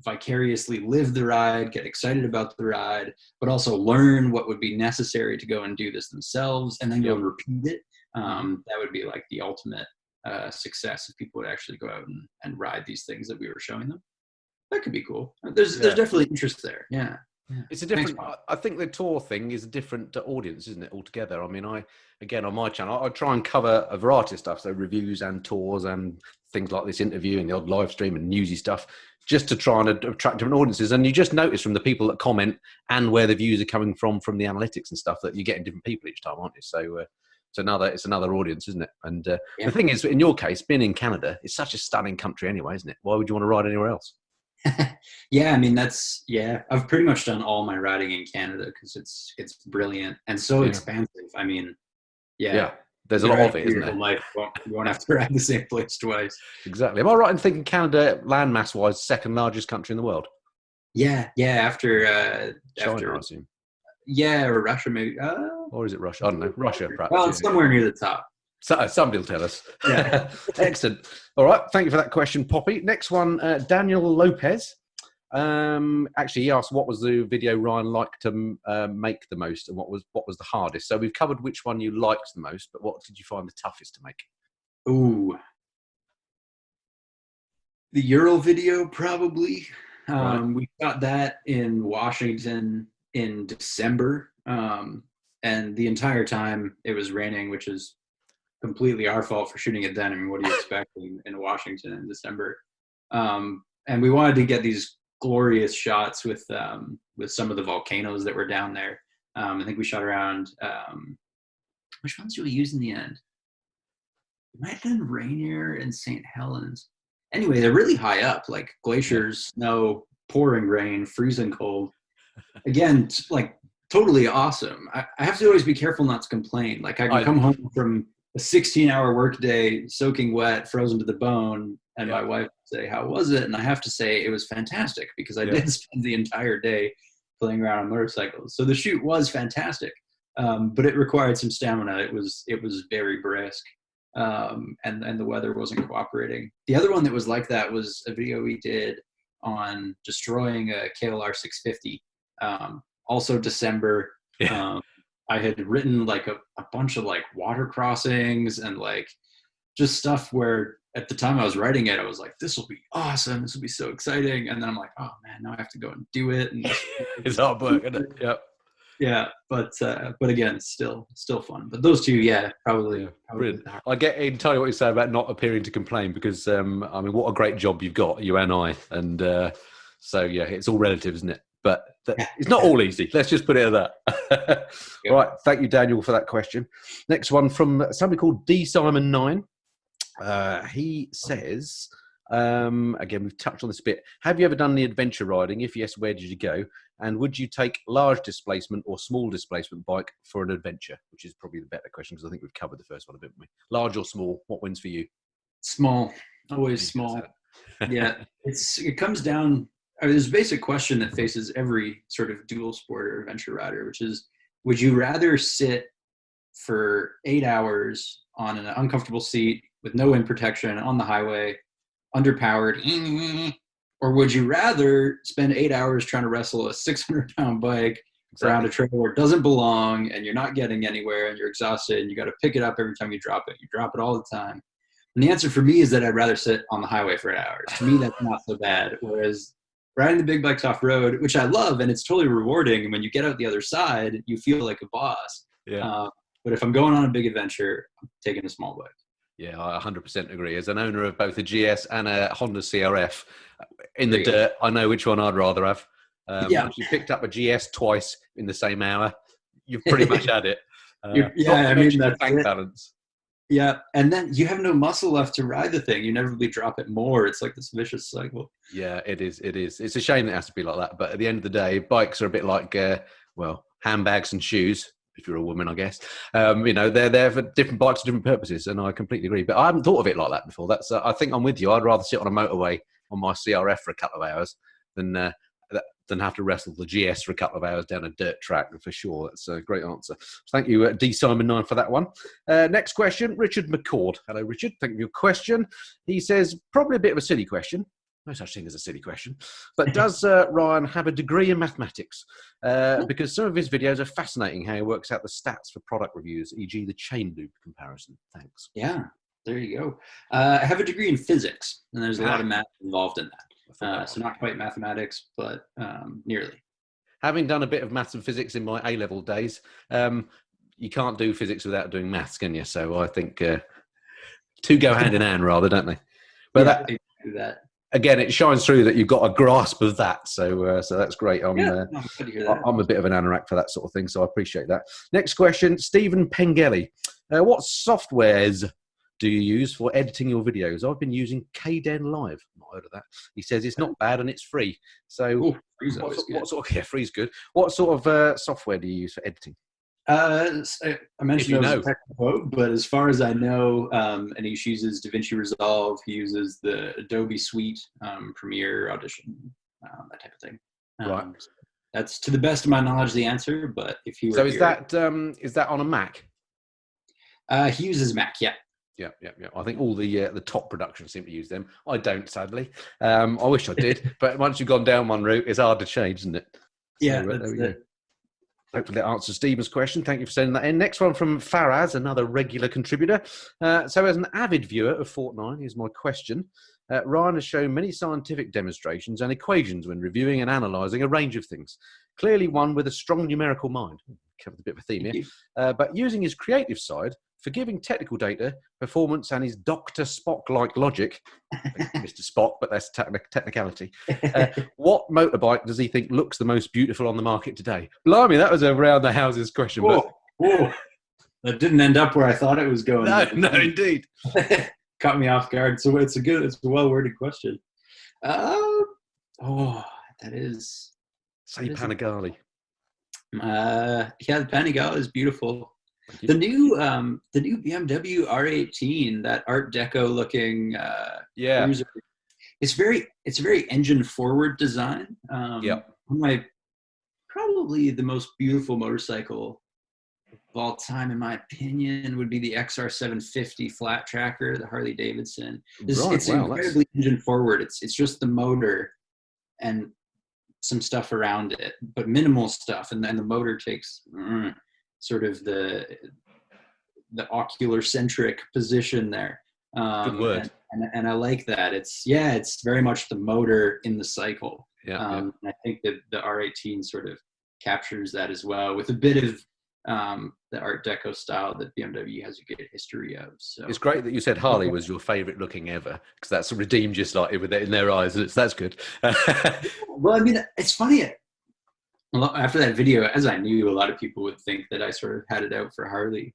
vicariously live the ride, get excited about the ride, but also learn what would be necessary to go and do this themselves, and then go and repeat it. That would be like the ultimate success if people would actually go out and ride these things that we were showing them. That could be cool. There's definitely interest there. Yeah. It's a different, I think the tour thing is a different audience, isn't it, altogether? I mean, again, on my channel, I try and cover a variety of stuff, so reviews and tours and things like this interview and the odd live stream and newsy stuff, just to try and attract different audiences. And you just notice from the people that comment and where the views are coming from the analytics and stuff, that you're getting different people each time, aren't you? So it's another audience, isn't it? And the thing is, in your case, being in Canada, it's such a stunning country anyway, isn't it? Why would you want to ride anywhere else? I mean, I've pretty much done all my riding in Canada because it's brilliant and so expansive. I mean, there's a lot of it, isn't there? Life, you won't have to ride the same place twice. Exactly. Am I right in thinking Canada, landmass wise, second largest country in the world? After China, I assume. Or Russia, maybe. Or is it Russia? I don't know. Russia, perhaps. Well, it's somewhere near the top. So, somebody will tell us. Excellent. All right. Thank you for that question, Poppy. Next one, Daniel Lopez. Actually, he asked what was the video Ryan liked to make the most, and what was the hardest. So we've covered which one you liked the most, but what did you find the toughest to make? Ooh, the Ural video, probably. We got that in Washington in December, and the entire time it was raining, which is completely our fault for shooting it then. I mean, what do you expect in Washington in December? And we wanted to get these glorious shots with some of the volcanoes that were down there. I think we shot around, which ones did we use in the end? might have been Rainier and St. Helens. Anyway, they're really high up, like glaciers, snow, pouring rain, freezing cold. Again, like totally awesome. I have to always be careful not to complain. Like I can come home from a 16-hour workday, soaking wet, frozen to the bone, and my wife would say, "How was it?" And I have to say it was fantastic because I did spend the entire day playing around on motorcycles. So the shoot was fantastic, but it required some stamina. It was very brisk, and the weather wasn't cooperating. The other one that was like that was a video we did on destroying a KLR 650. Also December. I had written like a bunch of like water crossings and like just stuff where at the time I was writing it, I was like, this will be awesome. This will be so exciting. And then I'm like, oh man, now I have to go and do it. And it's hard work, isn't it? Yep. Yeah. But again, still fun. But those two, probably. Brilliant. I get entirely what you say about not appearing to complain because, I mean, what a great job you've got, you and I. And so, yeah, it's all relative, isn't it? But it's not all easy. Let's just put it at that. Right. Thank you, Daniel, for that question. Next one from somebody called D Simon 9. He says, again, we've touched on this a bit. Have you ever done the adventure riding? If yes, where did you go? And would you take large displacement or small displacement bike for an adventure? Which is probably the better question because I think we've covered the first one a bit, haven't we? Large or small? What wins for you? Small. Always small. Yeah. It comes down. There's a basic question that faces every sort of dual sport or adventure rider, which is, would you rather sit for 8 hours on an uncomfortable seat with no wind protection on the highway, underpowered, or would you rather spend 8 hours trying to wrestle a 600-pound bike around a trail where it doesn't belong and you're not getting anywhere and you're exhausted and you got to pick it up every time you drop it. You drop it all the time. And the answer for me is that I'd rather sit on the highway for 8 hours. To me, that's not so bad. Whereas riding the big bikes off road, which I love, and it's totally rewarding. And when you get out the other side, you feel like a boss. Yeah. But if I'm going on a big adventure, I'm taking a small bike. Yeah, I 100% agree. As an owner of both a GS and a Honda CRF, in the dirt, I know which one I'd rather have. Once you picked up a GS twice in the same hour, you've pretty much had it. I mean, that's tank balance. Yeah, and then you have no muscle left to ride the thing. You never really drop it more. It's like this vicious cycle. Yeah, it is. It is. It's a shame it has to be like that. But at the end of the day, bikes are a bit like, handbags and shoes. If you're a woman, I guess. They're there for different bikes for different purposes, and I completely agree. But I haven't thought of it like that before. That's. I think I'm with you. I'd rather sit on a motorway on my CRF for a couple of hours than have to wrestle the GS for a couple of hours down a dirt track, for sure. That's a great answer. Thank you, D Simon 9, for that one. Next question, Richard McCord. Hello, Richard. Thank you for your question. He says, probably a bit of a silly question. No such thing as a silly question. But does Ryan have a degree in mathematics? Because some of his videos are fascinating how he works out the stats for product reviews, e.g. the chain loop comparison. Thanks. Yeah, there you go. I have a degree in physics, and there's a lot of math involved in that. So not quite mathematics, but nearly. Having done a bit of maths and physics in my A-level days, you can't do physics without doing maths, can you? So I think two go hand in hand, rather, don't they? But that. Again, it shines through that you've got a grasp of that. So that's great. I'm a bit of an anorak for that sort of thing, so I appreciate that. Next question, Stephen Panigale. What softwares do you use for editing your videos? I've been using KDen Live. Not heard of that. He says it's not bad and it's free. So free's good. What sort of software do you use for editing? I mentioned it was a technical, but as far as I know, and he uses DaVinci Resolve. He uses the Adobe Suite, Premiere, Audition, that type of thing. Right. That's, to the best of my knowledge, the answer. But if he were is that on a Mac? He uses Mac. Yeah. Yeah. I think all the top productions seem to use them. I don't, sadly. I wish I did, but once you've gone down one route, it's hard to change, isn't it? Yeah. So, there we go. Hopefully that answers Stephen's question. Thank you for sending that in. Next one from Faraz, another regular contributor. So as an avid viewer of FortNine, here's my question. Ryan has shown many scientific demonstrations and equations when reviewing and analysing a range of things. Clearly one with a strong numerical mind. Covered a bit of a theme here. But using his creative side, for giving technical data, performance, and his Dr. Spock-like logic, Mr. Spock, but that's technicality. What motorbike does he think looks the most beautiful on the market today? Blimey, that was a round the houses question. Whoa. That didn't end up where I thought it was going. No, no, Though. indeed. Caught me off guard. So it's a well worded question. Uh, oh, that is Say that is a Panigale. yeah, the Panigale is beautiful. Thank you. The new BMW R18, that Art Deco looking Yeah. cruiser, it's a very engine forward design. Yeah. Probably the most beautiful motorcycle of all time, in my opinion, would be the XR750 flat tracker, the Harley-Davidson. Right. It's Wow. That's incredibly engine forward. It's just the motor and some stuff around it, but minimal stuff, and then the motor takes sort of the ocular centric position there. good word. And I like that. It's very much the motor in the cycle. Yeah. And I think that the R18 sort of captures that as well, with a bit of the Art Deco style that BMW has a good history of. So It's great that you said Harley was your favourite looking ever, because that's redeemed you slightly with it in their eyes. That's good. well, I mean, it's funny. After that video, as I knew, a lot of people would think that I sort of had it out for Harley.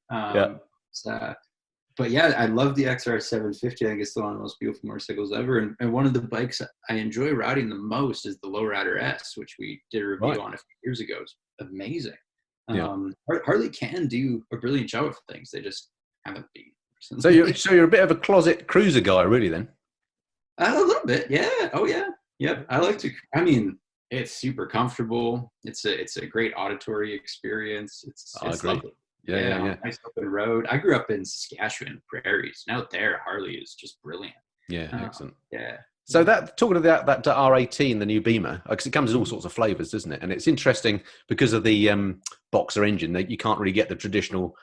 But yeah, I love the XR750. I think it's still one of the most beautiful motorcycles ever. And one of the bikes I enjoy riding the most is the Lowrider S, which we did a review on a few years ago. It's amazing. Harley can do a brilliant job of things. They just haven't been. So you're a bit of a closet cruiser guy, really, then? A little bit, yeah. Oh yeah, yep. I like to. I mean, it's super comfortable. It's a great auditory experience. I agree. Lovely. Yeah. Nice open road. I grew up in Saskatchewan prairies, and out there, Harley is just brilliant. Yeah, excellent. Yeah. So talking about that R18, the new Beamer, because it comes in all sorts of flavours, doesn't it? And it's interesting because of the boxer engine that you can't really get the traditional,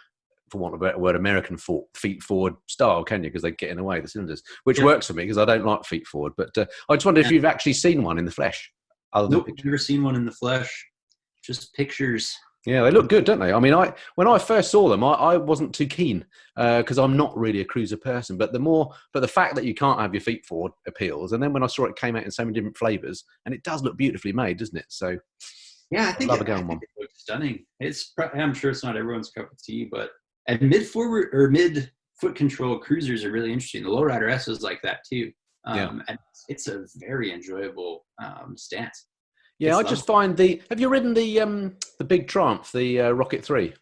for want of a better word, American feet forward style, can you? Because they get in the way of the cylinders, which works for me because I don't like feet forward. But I just wonder if you've actually seen one in the flesh. Nope, I've never seen one in the flesh. Just pictures. Yeah, they look good, don't they? I mean, when I first saw them, I wasn't too keen because I'm not really a cruiser person. But the fact that you can't have your feet forward appeals. And then when I saw it came out in so many different flavors, and it does look beautifully made, doesn't it? So yeah, I think it looks stunning. I'm sure it's not everyone's cup of tea, but mid forward or mid foot control cruisers are really interesting. The Lowrider S is like that too, and it's a very enjoyable stance. Yeah, I just find have you ridden the big Triumph, the Rocket 3?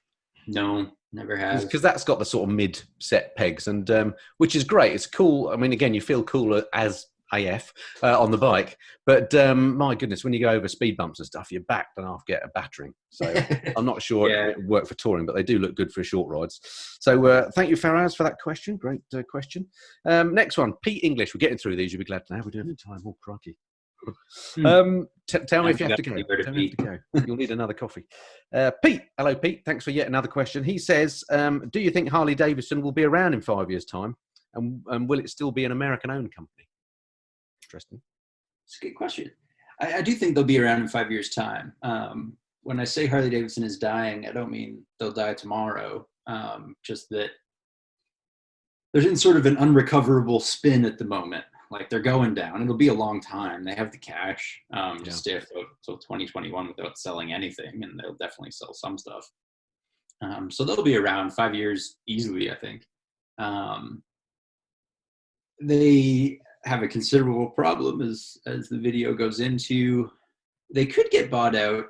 No, never have. Because that's got the sort of mid-set pegs, and which is great. It's cool. I mean, again, you feel cooler as AF on the bike, but my goodness, when you go over speed bumps and stuff, your back and half get a battering. So I'm not sure it would work for touring, but they do look good for short rides. So thank you, Faraz, for that question. Great question. Next one, Pete English. We're getting through these. You'll be glad to know. We're doing time. Oh, crikey. Tell me if you have to go. You'll need another coffee. Pete, hello Pete. Thanks for yet another question. He says, do you think Harley-Davidson will be around in 5 years' time, and will it still be an American-owned company? Interesting. It's a good question. I do think they'll be around in 5 years' time. When I say Harley-Davidson is dying, I don't mean they'll die tomorrow. Just that there's in sort of an unrecoverable spin at the moment. Like they're going down. It'll be a long time. They have the cash to stay afloat until 2021 without selling anything, and they'll definitely sell some stuff. So they'll be around 5 years easily, I think. They have a considerable problem as the video goes into. They could get bought out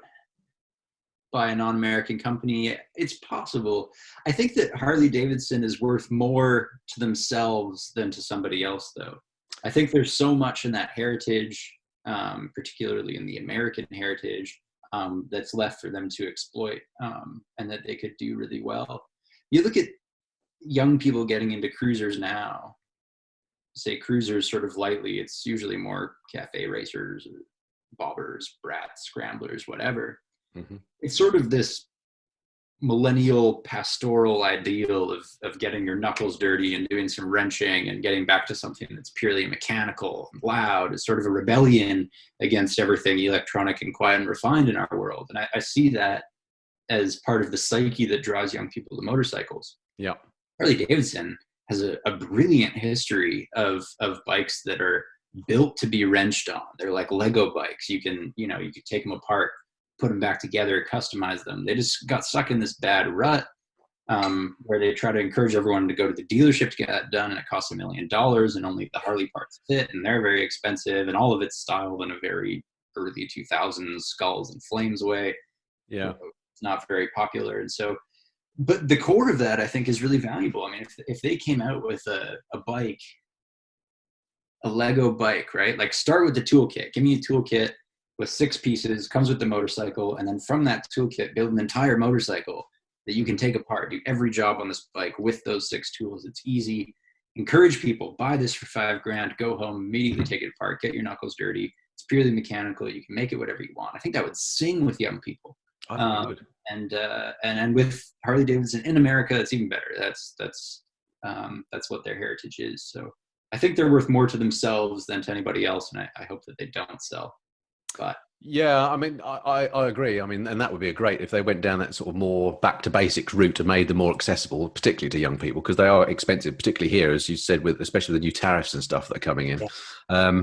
by a non-American company. It's possible. I think that Harley-Davidson is worth more to themselves than to somebody else, though. I think there's so much in that heritage, particularly in the American heritage, that's left for them to exploit, and that they could do really well. You look at young people getting into cruisers now, say cruisers sort of lightly, it's usually more cafe racers, or bobbers, brats, scramblers, whatever. Mm-hmm. It's sort of this millennial pastoral ideal of getting your knuckles dirty and doing some wrenching and getting back to something that's purely mechanical and loud. It's sort of a rebellion against everything electronic and quiet and refined in our world. And I see that as part of the psyche that draws young people to motorcycles. Yeah. Harley-Davidson has a brilliant history of bikes that are built to be wrenched on. They're like Lego bikes. You can take them apart, put them back together, customize them. They just got stuck in this bad rut where they try to encourage everyone to go to the dealership to get that done, and it costs $1 million, and only the Harley parts fit, and they're very expensive, and all of it's styled in a very early 2000s skulls and flames way. Yeah. It's not very popular. And so, but the core of that I think is really valuable. I mean, if they came out with a bike, a Lego bike, right? Like start with the toolkit. Give me a toolkit with 6 pieces, comes with the motorcycle, and then from that toolkit, build an entire motorcycle that you can take apart, do every job on this bike with those 6 tools. It's easy. Encourage people, buy this for $5,000, go home, immediately take it apart, get your knuckles dirty. It's purely mechanical. You can make it whatever you want. I think that would sing with young people. I think it would. And with Harley-Davidson in America, it's even better. That's what their heritage is. So I think they're worth more to themselves than to anybody else, and I hope that they don't sell. But yeah, I mean, I agree. I mean, and that would be a great if they went down that sort of more back to basics route and made them more accessible, particularly to young people, because they are expensive, particularly here, as you said, with especially the new tariffs and stuff that are coming in. yeah.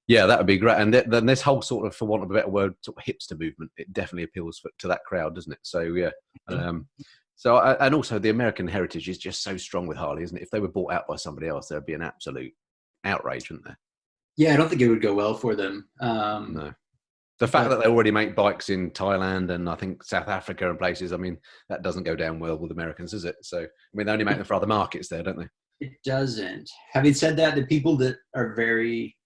Yeah, that would be great. And then this whole sort of, for want of a better word, sort of hipster movement, it definitely appeals to that crowd, doesn't it? So yeah. And also the American heritage is just so strong with Harley, isn't it? If they were bought out by somebody else, there'd be an absolute outrage, wouldn't there? Yeah, I don't think it would go well for them. No. The fact that they already make bikes in Thailand and I think South Africa and places, I mean, that doesn't go down well with Americans, does it? So, I mean, they only make them for other markets there, don't they? It doesn't. Having said that, the people that are very,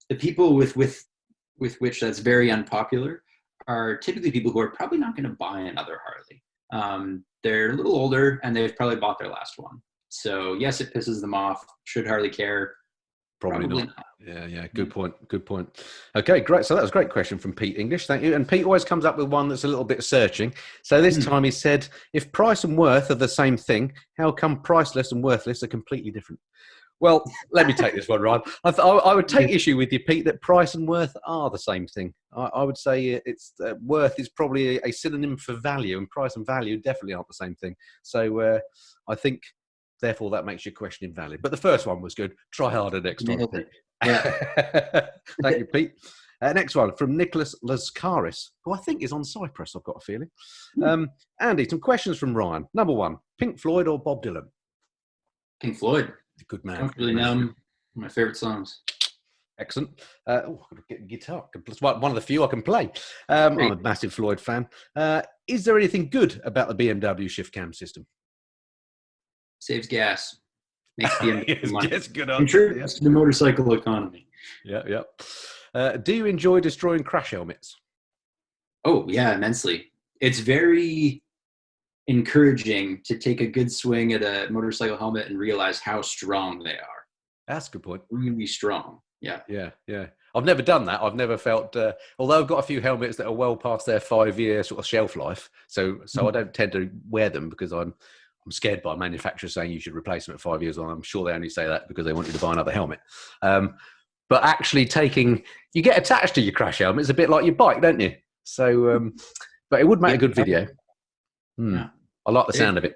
the people with which that's very unpopular are typically people who are probably not going to buy another Harley. They're a little older and they've probably bought their last one. So yes, it pisses them off. Should Harley care? Probably not. Yeah. Good point. Okay, great. So that was a great question from Pete English. Thank you. And Pete always comes up with one that's a little bit searching. So this time he said, if price and worth are the same thing, how come priceless and worthless are completely different? Well, let me take this one, Ryan. I would take issue with you, Pete, that price and worth are the same thing. I would say it's worth is probably a synonym for value, and price and value definitely aren't the same thing. So I think, therefore, that makes your question invalid. But the first one was good. Try harder next time, Pete. Yeah. Thank you, Pete. Next one from Nicholas Laskaris, who I think is on Cyprus, I've got a feeling. Andy, some questions from Ryan. Number 1, Pink Floyd or Bob Dylan? Pink Floyd. Good man. Comfortably Numb, one of my favorite songs. Excellent. I've got to get a guitar. It's one of the few I can play. I'm a massive Floyd fan. Is there anything good about the BMW shift cam system? Saves gas. Makes BMW money. Yes, good answer. Contributes to the motorcycle economy. Yeah. Do you enjoy destroying crash helmets? Oh, yeah, immensely. It's very encouraging to take a good swing at a motorcycle helmet and realize how strong they are. That's a good point. Really strong. Yeah. I've never done that. I've never felt, although I've got a few helmets that are well past their 5-year sort of shelf life. So I don't tend to wear them because I'm scared by manufacturers saying you should replace them at 5 years. And I'm sure they only say that because they want you to buy another helmet. But actually you get attached to your crash helmet. It's a bit like your bike, don't you? So, but it would make a good video. Yeah. I like the sound of it.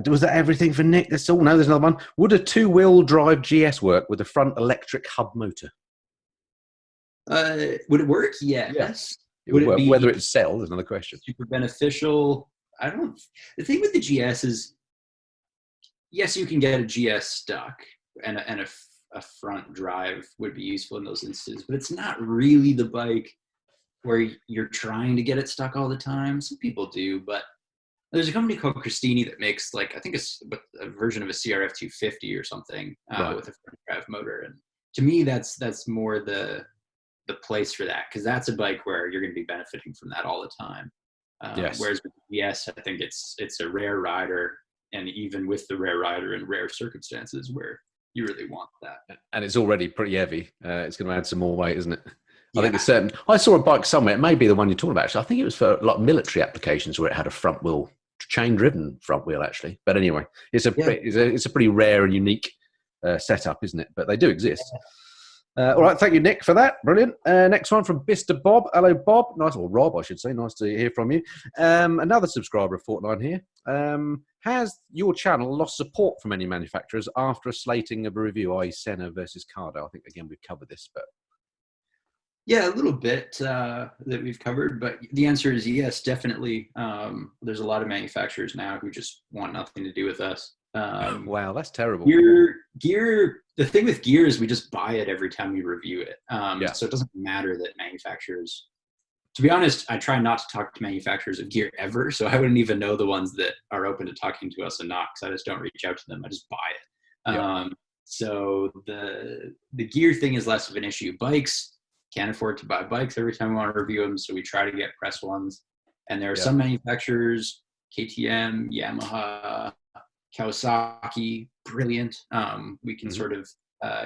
Was that everything for Nick? That's all. No, there's another one. Would a 2-wheel drive GS work with a front electric hub motor? Would it work? Yes. It would work. Whether it sell is another question. Super beneficial. The thing with the GS is, yes, you can get a GS stuck, and a front drive would be useful in those instances, but it's not really the bike where you're trying to get it stuck all the time. Some people do, but there's a company called Christini that makes, like, I think it's a version of a CRF 250 or something with a front drive motor. And to me, that's more the place for that, because that's a bike where you're going to be benefiting from that all the time. Yes. Whereas with GS, I think it's a rare rider, and even with the rare rider in rare circumstances where you really want that. And it's already pretty heavy. It's going to add some more weight, isn't it? I think it's certain. I saw a bike somewhere. It may be the one you're talking about. Actually, I think it was for like military applications where it had a front wheel, chain-driven front wheel. Actually, but anyway, it's a pretty rare and unique setup, isn't it? But they do exist. All right, thank you, Nick, for that. Brilliant. Next one from Mr. Bob. Hello, Bob. Nice, or Rob, I should say. Nice to hear from you. Another subscriber of FortNine here. Has your channel lost support from any manufacturers after a slating of a review, i.e. Senna versus Cardo? I think, again, we've covered this, but... Yeah, a little bit that we've covered, but the answer is yes, definitely. There's a lot of manufacturers now who just want nothing to do with us. Wow, that's terrible. Gear. The thing with gear is we just buy it every time we review it. Yeah. So it doesn't matter that manufacturers. To be honest, I try not to talk to manufacturers of gear ever, so I wouldn't even know the ones that are open to talking to us and not, because I just don't reach out to them. I just buy it. Yeah. So the gear thing is less of an issue. Bikes, can't afford to buy bikes every time we want to review them, so we try to get press ones. And there are Yeah. some manufacturers, KTM, Yamaha, Kawasaki, brilliant. We can sort of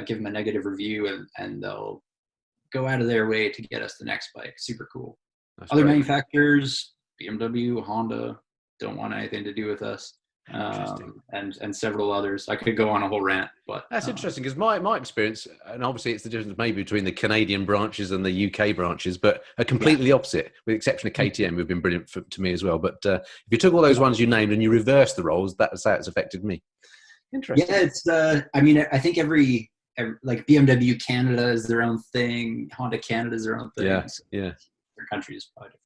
give them a negative review, and they'll go out of their way to get us the next bike. Super cool. That's Other great. manufacturers, BMW, Honda, don't want anything to do with us. And several others. I could go on a whole rant, but That's interesting because my experience, and obviously it's the difference maybe between the Canadian branches and the UK branches, but are completely opposite, with the exception of KTM, who've been brilliant to me as well. But if you took all those ones you named and you reversed the roles, that's how it's affected me. Interesting. Yeah, it's. I mean, I think every like BMW Canada is their own thing. Honda Canada is their own thing. Yeah, So yeah. their country is probably different.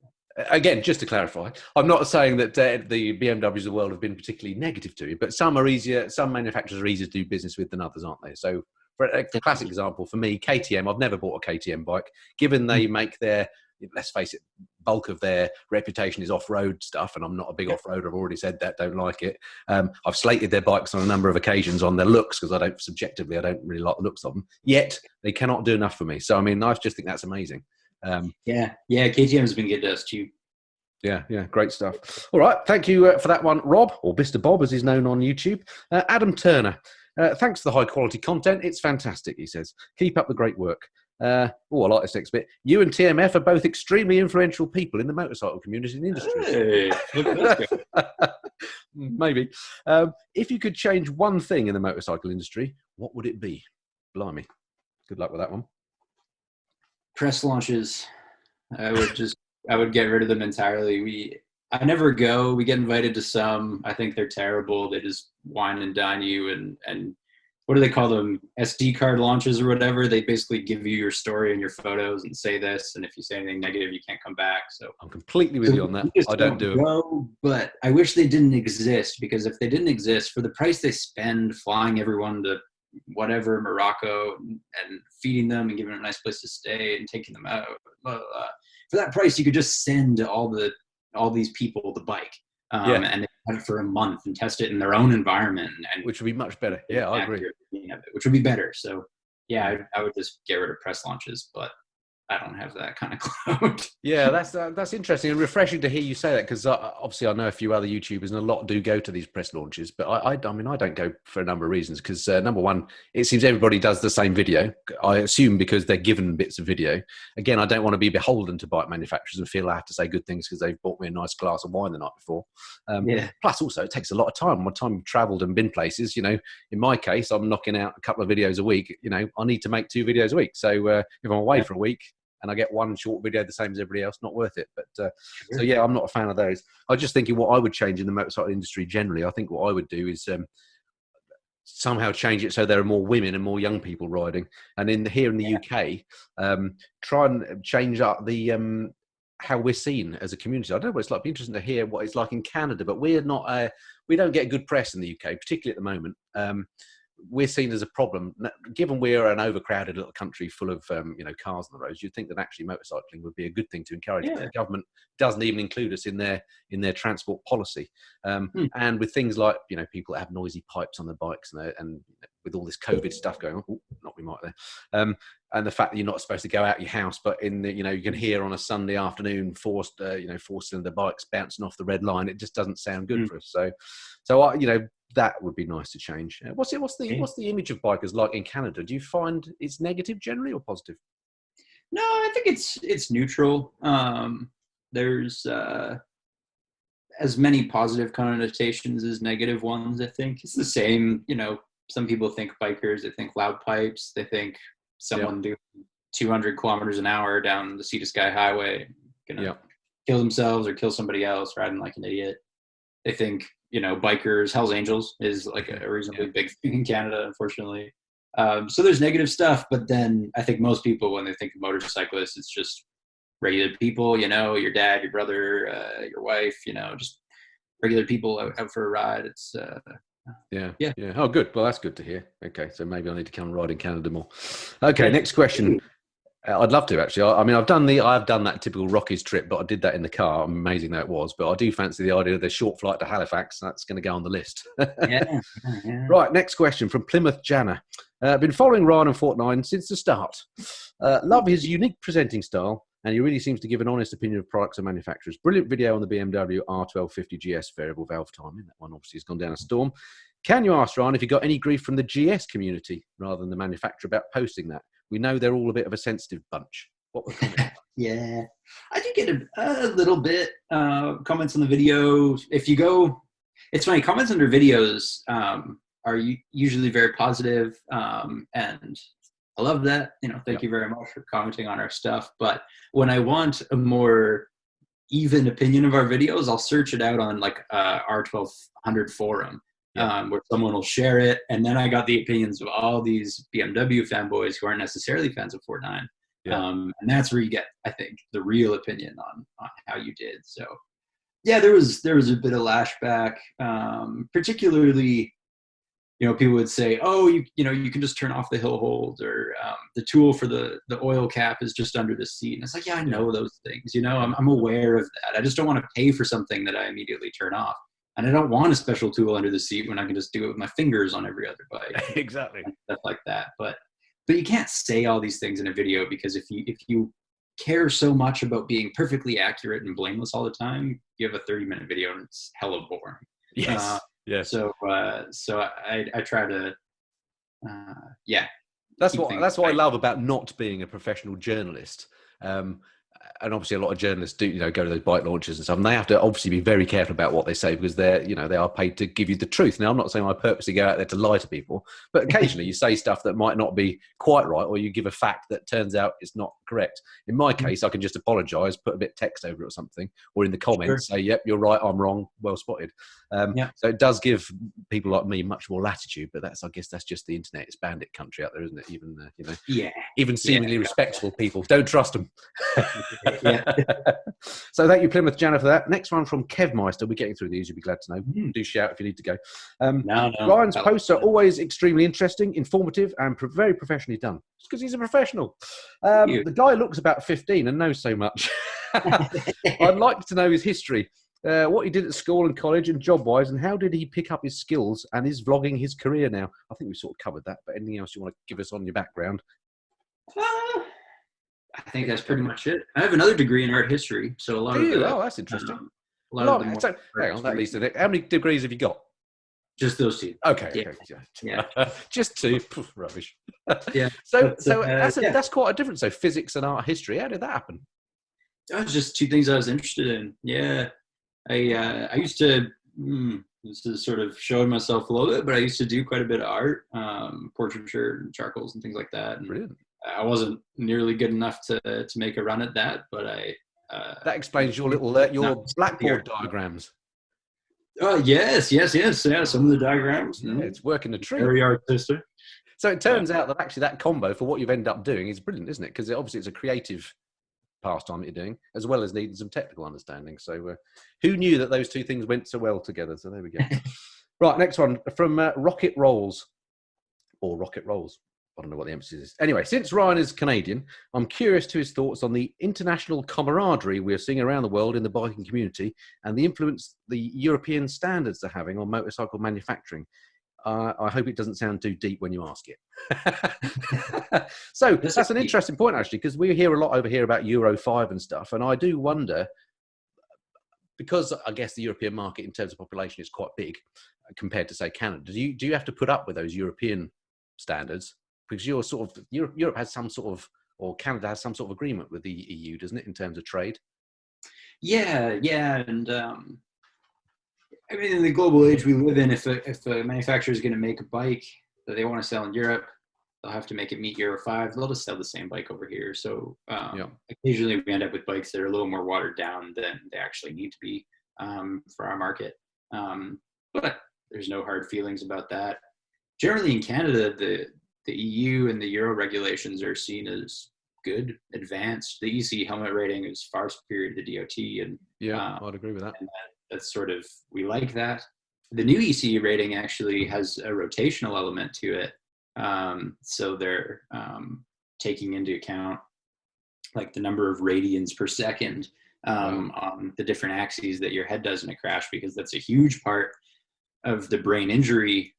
Again, just to clarify, I'm not saying that the BMWs of the world have been particularly negative to you, but some manufacturers are easier to do business with than others, aren't they? So, for a classic example for me, KTM, I've never bought a KTM bike, given they make their, let's face it, bulk of their reputation is off-road stuff, and I'm not a big off-roader. I've already said that, don't like it. I've slated their bikes on a number of occasions on their looks, because I don't really like the looks of them, yet they cannot do enough for me. So, I mean, I just think that's amazing. Yeah, KTM has been good to us too. Yeah, great stuff. All right, thank you for that one, Rob, or Mr. Bob, as he's known on YouTube. Adam Turner, thanks for the high-quality content. It's fantastic, he says. Keep up the great work. I like this next bit. You and TMF are both extremely influential people in the motorcycle community and industry. Hey, look at this guy. Maybe. If you could change one thing in the motorcycle industry, what would it be? Blimey. Good luck with that one. Press launches. I would get rid of them entirely. I never go. We get invited to some. I think they're terrible. They just wine and dine you, and what do they call them? SD card launches or whatever. They basically give you your story and your photos and say this, and if you say anything negative, you can't come back. So I'm completely with you on that. I don't do them. But I wish they didn't exist, because if they didn't exist, for the price they spend flying everyone to whatever Morocco and feeding them and giving them a nice place to stay and taking them out, blah, blah, blah. For that price, you could just send all these people the bike, and they have it for a month and test it in their own environment, and which would be much better. Yeah, I agree. Which would be better. So, yeah, I would just get rid of press launches, but I don't have that kind of clout. Yeah, that's interesting and refreshing to hear you say that, because obviously I know a few other YouTubers and a lot do go to these press launches, but I mean, I don't go for a number of reasons, because number one, it seems everybody does the same video. I assume because they're given bits of video. Again, I don't want to be beholden to bike manufacturers and feel I have to say good things because they've bought me a nice glass of wine the night before. Plus, also, it takes a lot of time. My time travelled and been places, in my case, I'm knocking out a couple of videos a week. I need to make 2 videos a week. So if I'm away for a week and I get one short video the same as everybody else, not worth it. But so yeah, I'm not a fan of those. I was just thinking what I would change in the motorcycle industry generally. I think what I would do is somehow change it so there are more women and more young people riding. And here in the UK, try and change up the how we're seen as a community. I don't know what it's like. It'd be interesting to hear what it's like in Canada, but we're not. We don't get good press in the UK, particularly at the moment. We're seen as a problem, given we're an overcrowded little country full of cars on the roads. You'd think that actually motorcycling would be a good thing to encourage. But the government doesn't even include us in their transport policy. And with things like people that have noisy pipes on their bikes and with all this COVID stuff going on, not we might there. And the fact that you're not supposed to go out your house, but in the, you can hear on a Sunday afternoon four-cylinder bikes bouncing off the red line. It just doesn't sound good for us. So I, that would be nice to change. What's the image of bikers like in Canada? Do you find it's negative generally or positive? No, I think it's neutral. There's as many positive connotations as negative ones. I think it's the same. Some people think bikers, they think loud pipes, they think someone doing 200 kilometers an hour down the Sea to Sky Highway gonna kill themselves or kill somebody else riding like an idiot. They think bikers, Hell's Angels is like a reasonably big thing in Canada, unfortunately. So there's negative stuff, but then I think most people, when they think of motorcyclists, it's just regular people, you know, your dad, your brother, your wife, you know, just regular people out for a ride. It's Yeah, yeah. yeah. Oh, good. Well, that's good to hear. Okay, so maybe I need to come ride in Canada more. Okay, Yeah. next question. I'd love to actually. I mean, I've done that typical Rockies trip, but I did that in the car. Amazing that was. But I do fancy the idea of the short flight to Halifax. That's going to go on the list. Yeah, yeah, yeah. Right, next question from Plymouth Jana. Been following Ryan and FortNine since the start. Love his unique presenting style, and he really seems to give an honest opinion of products and manufacturers. Brilliant video on the BMW R1250GS variable valve timing. That one obviously has gone down a storm. Can you ask Ryan if you got any grief from the GS community rather than the manufacturer about posting that? We know they're all a bit of a sensitive bunch. What were the comments? Yeah, I do get a little bit comments on the video. If you go, it's funny, comments under videos are usually very positive, and I love that. You know, thank you very much for commenting on our stuff. But when I want a more even opinion of our videos, I'll search it out on like R1200 forum. Where someone will share it, and then I got the opinions of all these BMW fanboys who aren't necessarily fans of FortNine. And that's where you get, I think, the real opinion on how you did. So yeah, there was a bit of lashback, particularly, you know, people would say, oh, you know, you can just turn off the hill hold, or the tool for the oil cap is just under the seat. And it's like, yeah, I know those things, you know, I'm aware of that. I just don't want to pay for something that I immediately turn off. And I don't want a special tool under the seat when I can just do it with my fingers on every other bike. Exactly. Stuff like that. But you can't say all these things in a video, because if you care so much about being perfectly accurate and blameless all the time, you have a 30-minute video and it's hella boring. Yes. Yes. So I try to That's what I love about not being a professional journalist. And obviously, a lot of journalists do, you know, go to those bike launches and stuff, and they have to obviously be very careful about what they say, because they're, you know, they are paid to give you the truth. Now, I'm not saying I purposely go out there to lie to people, but occasionally you say stuff that might not be quite right, or you give a fact that turns out it's not correct. In my case, I can just apologise, put a bit of text over it or something, or in the comments say, "Yep, you're right, I'm wrong, well spotted." So it does give people like me much more latitude, but I guess that's just the internet. It's bandit country out there, isn't it? Even you know, even seemingly respectable people, don't trust them. So thank you, Plymouth Jana, for that. Next one from Kev Meister. We're getting through these. You'll be glad to know. Do shout if you need to go. Ryan's posts are always extremely interesting, informative, and very professionally done. It's because he's a professional. The guy looks about 15 and knows so much. I'd like to know his history. What he did at school and college and job-wise, and how did he pick up his skills, and is vlogging his career now? I think we sort of covered that, but anything else you want to give us on your background? I think that's pretty much it. I have another degree in art history, so a lot of oh, that's interesting. Hang on, that leads to it. How many degrees have you got? Just those two. Okay. Yeah. Just two. Rubbish. Yeah. So that's quite a difference. So physics and art history. How did that happen? That was just two things I was interested in. Yeah. I used to sort of show myself a little bit, but I used to do quite a bit of art, portraiture and charcoals and things like that. And brilliant. I wasn't nearly good enough to make a run at that, but that explains your little your blackboard diagrams. Oh yes. Yeah, some of the diagrams. Yeah, it's working a treat. Very artistic. So it turns out that actually that combo for what you've ended up doing is brilliant, isn't it? Because obviously it's a creative pastime that you're doing, as well as needing some technical understanding. So who knew that those two things went so well together? So there we go. Right, next one from Rocket Rolls. I don't know what the emphasis is. Anyway, since Ryan is Canadian, I'm curious to his thoughts on the international camaraderie we're seeing around the world in the biking community, and the influence the European standards are having on motorcycle manufacturing. I hope it doesn't sound too deep when you ask it. So that's an interesting point, actually, because we hear a lot over here about Euro 5 and stuff, and I do wonder, because I guess the European market in terms of population is quite big compared to, say, Canada. Do you have to put up with those European standards? Because you're sort of Europe has some sort of, or Canada has some sort of agreement with the EU, doesn't it, in terms of trade? Yeah, and I mean, in the global age we live in, if a manufacturer is going to make a bike that they want to sell in Europe, they'll have to make it meet Euro 5. They'll just sell the same bike over here. So occasionally we end up with bikes that are a little more watered down than they actually need to be for our market. But there's no hard feelings about that. Generally in Canada, the the EU and the Euro regulations are seen as good, advanced. The EC helmet rating is far superior to the DOT, and Yeah, I'd agree with that. and that's sort of, we like that. The new ECE rating actually has a rotational element to it, so they're taking into account like the number of radians per second on the different axes that your head does in a crash, because that's a huge part of the brain injury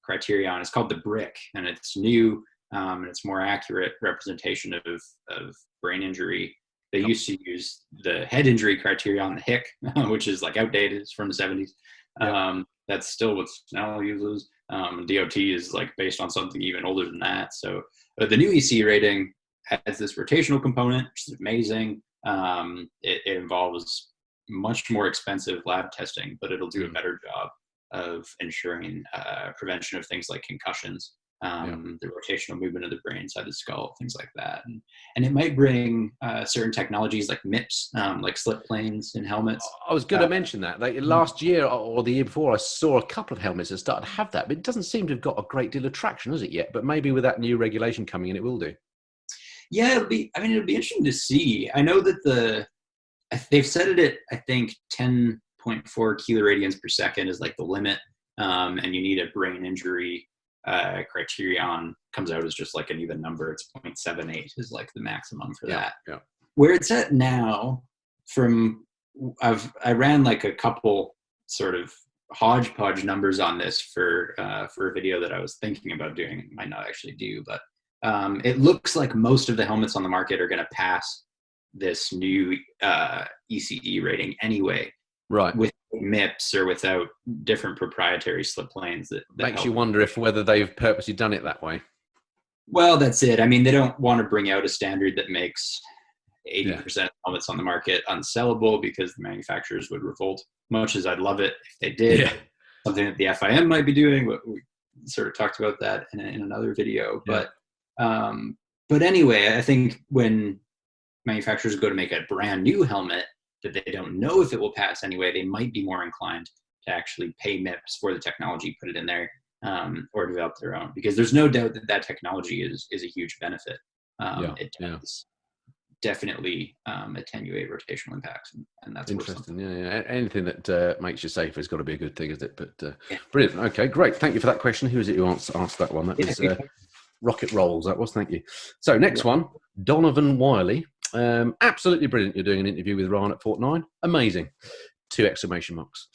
criterion. It's called the BRIC, and it's new, and it's more accurate representation of brain injury. They used to use the head injury criterion, the HIC, which is like outdated. It's from the 70s. That's still what Snell uses. DOT is like based on something even older than that. So the new EC rating has this rotational component, which is amazing. It involves much more expensive lab testing, but it'll do a better job of ensuring prevention of things like concussions, the rotational movement of the brain inside the skull, things like that. And it might bring certain technologies like MIPS, like slip planes in helmets. I was going to mention that. Like last year or the year before, I saw a couple of helmets that started to have that, but it doesn't seem to have got a great deal of traction, has it yet? But maybe with that new regulation coming in, it will do. Yeah, it'll be interesting to see. I know that they've set it at, I think, 10.4 kiloradians per second is like the limit, and you need a brain injury criterion comes out as just like an even number. It's 0.78 is like the maximum for that. Yeah. Where it's at now, I ran like a couple sort of hodgepodge numbers on this for a video that I was thinking about doing. Might not actually do, but it looks like most of the helmets on the market are going to pass this new ECE rating anyway, right? With MIPS or without different proprietary slip planes that makes you wonder if whether they've purposely done it that way. Well, that's it. I mean, they don't want to bring out a standard that makes 80% of helmets on the market unsellable, because the manufacturers would revolt. Much as I'd love it if they did. Yeah. Something that the FIM might be doing, but we sort of talked about that in another video. Yeah. But anyway, I think when manufacturers go to make a brand new helmet that they don't know if it will pass anyway, they might be more inclined to actually pay MIPS for the technology, put it in there, or develop their own, because there's no doubt that technology is a huge benefit. It does definitely attenuate rotational impacts, and that's interesting. Yeah. Anything that makes you safer has got to be a good thing, isn't it? But brilliant. Okay, great. Thank you for that question. Who is it who asked that one? That was Rocket Rolls. That was. Thank you. So next one, Donovan Wiley. Absolutely brilliant. You're doing an interview with Ryan at FortNine. Amazing. 2 exclamation marks.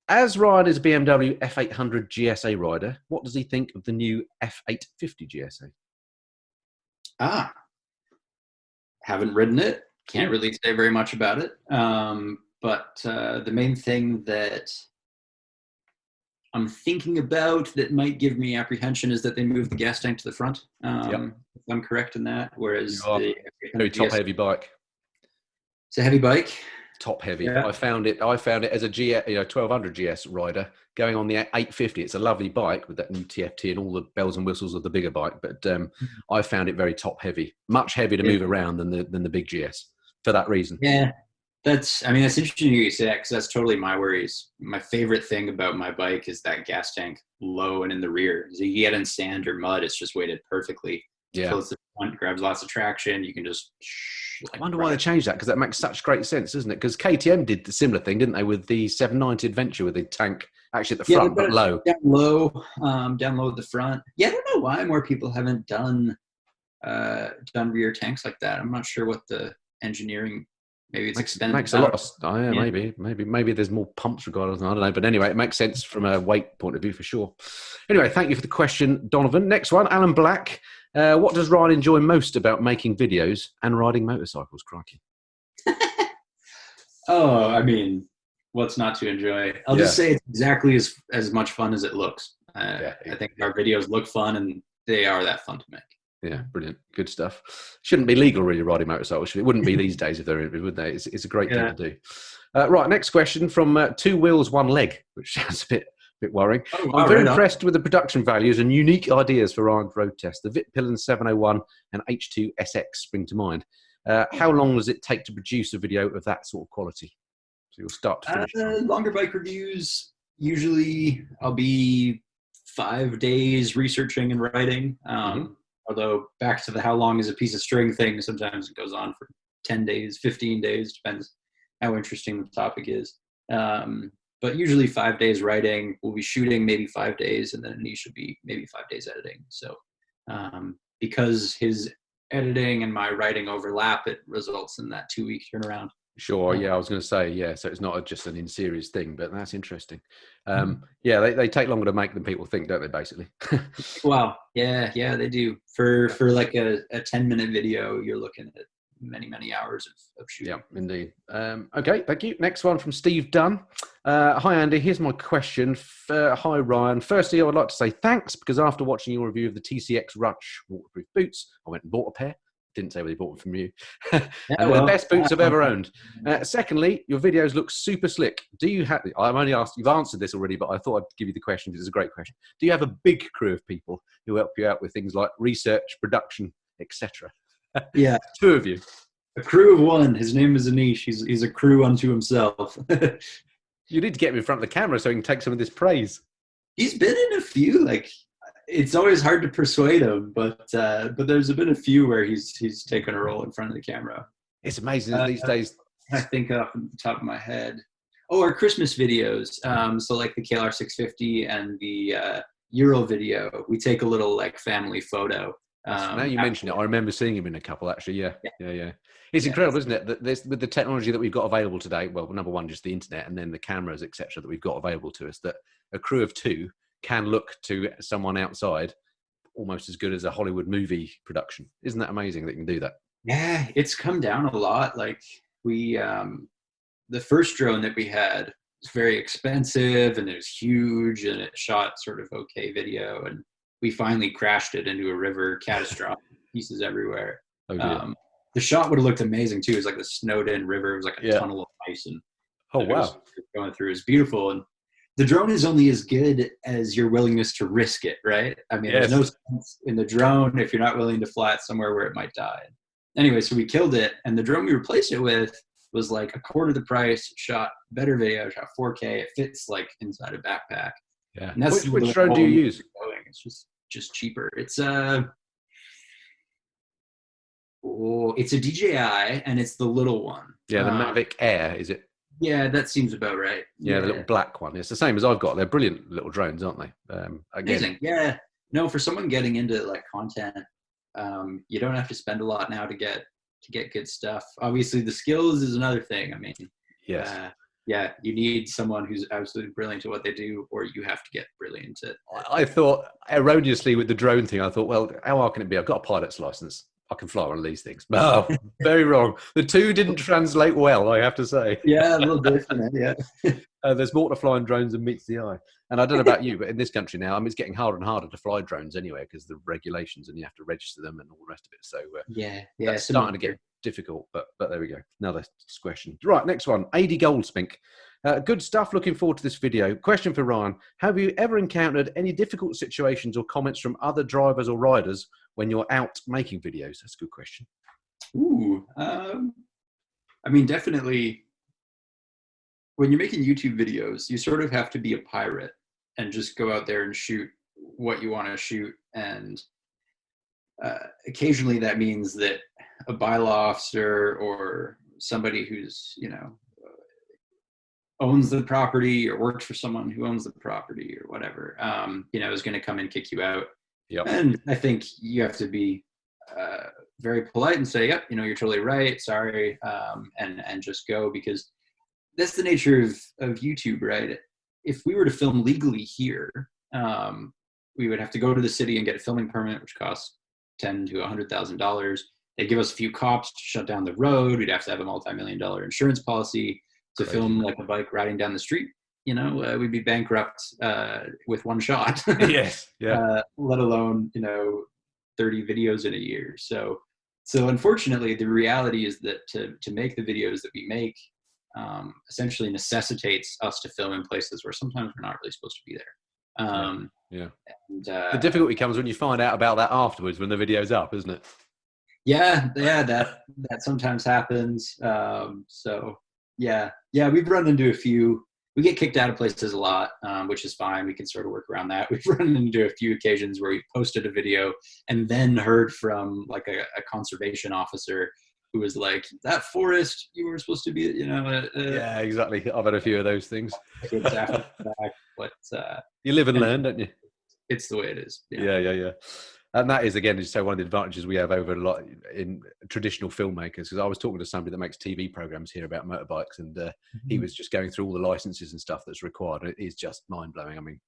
As Ryan is a BMW F850GS rider, what does he think of the new F850GS? Haven't ridden it. Can't really say very much about it. But the main thing that I'm thinking about that might give me apprehension is that they moved the gas tank to the front. If I'm correct in that. Whereas the very top heavy bike. It's a heavy bike. Top heavy. Yeah. I found it as a GS, 1200 GS rider going on the 850. It's a lovely bike with that new TFT and all the bells and whistles of the bigger bike. But I found it very top heavy, much heavier to move around than the big GS for that reason. Yeah. That's interesting you say that, because that's totally my worries. My favorite thing about my bike is that gas tank low and in the rear. So you get in sand or mud, it's just weighted perfectly. Yeah. Close the front, grabs lots of traction. You can just. I wonder why they changed that, because that makes such great sense, doesn't it? Because KTM did the similar thing, didn't they, with the 790 Adventure with the tank actually at the front, but low. Down low at the front. Yeah, I don't know why more people haven't done rear tanks like that. I'm not sure what the engineering. Maybe it's expensive. Makes a lot of maybe there's more pumps required. I don't know, but anyway, it makes sense from a weight point of view for sure. Anyway, thank you for the question, Donovan. Next one, Alan Black. What does Ryan enjoy most about making videos and riding motorcycles? Crikey. What's not to enjoy? I'll just say it's exactly as much fun as it looks. I think our videos look fun, and they are that fun to make. Yeah, brilliant. Good stuff. Shouldn't be legal, really, riding motorcycles. It wouldn't be these days if they're, would they? It's a great thing to do. Right, next question from 2 Wheels, 1 Leg, which sounds a bit worrying. I'm very impressed with the production values and unique ideas for Ryan's road test. The Vitpillen 701 and H2 SX spring to mind. How long does it take to produce a video of that sort of quality? So you'll start to finish. Longer bike reviews, usually I'll be 5 days researching and writing. Although back to the how long is a piece of string thing, sometimes it goes on for 10 days, 15 days, depends how interesting the topic is. But usually 5 days writing, we'll be shooting maybe 5 days, and then Anish should be maybe 5 days editing. So because his editing and my writing overlap, it results in that 2-week turnaround. Sure. Yeah, I was going to say, yeah. So it's not just an in-series thing, but that's interesting. Yeah, they take longer to make than people think, don't they? Basically. Wow. Yeah, they do. For like a 10-minute video, you're looking at many hours of shooting. Yeah, indeed. Okay, thank you. Next one from Steve Dunn. Hi, Andy. Here's my question. Hi, Ryan. Firstly, I would like to say thanks because after watching your review of the TCX Rush waterproof boots, I went and bought a pair. Didn't say whether you bought them from you. And they're the best boots I've ever owned. Secondly, your videos look super slick. Do you have, I'm only asked, you've answered this already, but I thought I'd give you the question because it's a great question. Do you have a big crew of people who help you out with things like research, production, etc.? Yeah. 2 of you. A crew of 1. His name is Anish. He's a crew unto himself. You need to get him in front of the camera so he can take some of this praise. He's been in a few, like, it's always hard to persuade him, but there's been a few where he's taken a role in front of the camera. It's amazing these days. I think off the top of my head. Oh, our Christmas videos. So like the KLR 650 and the Ural video, we take a little like family photo. Now you mention it, I remember seeing him in a couple actually. Yeah. It's incredible, isn't it? That with the technology that we've got available today. Well, number one, just the internet, and then the cameras, etc., that we've got available to us. That a crew of 2 can look to someone outside almost as good as a Hollywood movie production. Isn't that amazing that you can do that? Yeah, it's come down a lot. Like we, the first drone that we had was very expensive and it was huge and it shot sort of okay video. And we finally crashed it into a river, catastrophic, pieces everywhere. Oh, the shot would have looked amazing too. It was like the snowed in river. It was like a tunnel of ice and oh wow, going through. It was beautiful. And the drone is only as good as your willingness to risk it, right? I mean, there's no sense in the drone if you're not willing to fly it somewhere where it might die. Anyway, so we killed it, and the drone we replaced it with was like a quarter the price, shot better video, shot 4K. It fits like inside a backpack. Yeah. And that's which drone do you use? It's just cheaper. It's a DJI, and it's the little one. Yeah, the Mavic Air, is it? Yeah, that seems about right. Yeah, the little black one. It's the same as I've got. They're brilliant little drones, aren't they? Amazing. Yeah. No, for someone getting into like content, you don't have to spend a lot now to get good stuff. Obviously, the skills is another thing. I mean, yes. Yeah, you need someone who's absolutely brilliant at what they do, or you have to get brilliant at. I thought erroneously with the drone thing. I thought, well, how hard can it be? I've got a pilot's license. I can fly one of these things. No, very wrong. The 2 didn't translate well, I have to say. Yeah, a little different. Yeah. There's more to flying drones than meets the eye. And I don't know about you, but in this country now, I mean, it's getting harder and harder to fly drones anyway because the regulations and you have to register them and all the rest of it. So it's starting to get difficult. But there we go. Another question. Right, next one. AD Goldspink. Good stuff. Looking forward to this video. Question for Ryan. Have you ever encountered any difficult situations or comments from other drivers or riders when you're out making videos? That's a good question. Ooh, I mean, definitely when you're making YouTube videos, you sort of have to be a pirate and just go out there and shoot what you want to shoot. And occasionally that means that a bylaw officer or somebody who's, owns the property or works for someone who owns the property or whatever, is going to come and kick you out. Yep. And I think you have to be very polite and say, yep, you're totally right. Sorry. And just go, because that's the nature of YouTube, right? If we were to film legally here, we would have to go to the city and get a filming permit, which costs $10,000 to $100,000. They give us a few cops to shut down the road. We'd have to have a multi-million-dollar insurance policy to film like a bike riding down the street. We'd be bankrupt with one shot. Yes. Yeah. Let alone 30 videos in a year. So unfortunately, the reality is that to make the videos that we make essentially necessitates us to film in places where sometimes we're not really supposed to be there. Yeah. And, the difficulty comes when you find out about that afterwards, when the video's up, isn't it? Yeah, that sometimes happens. So yeah, we've run into a few. we get kicked out of places a lot, which is fine. We can sort of work around that. We've run into a few occasions where we posted a video and then heard from like a conservation officer who was like, that forest, you were supposed to be, Yeah, exactly. I've had a few of those things. it's after the fact, but you live and learn, don't you? it's the way it is. Yeah. And that is, again, just so one of the advantages we have over a lot in traditional filmmakers. Because I was talking to somebody that makes TV programs here about motorbikes, and he was just going through all the licenses and stuff that's required. And it is just mind blowing. I mean,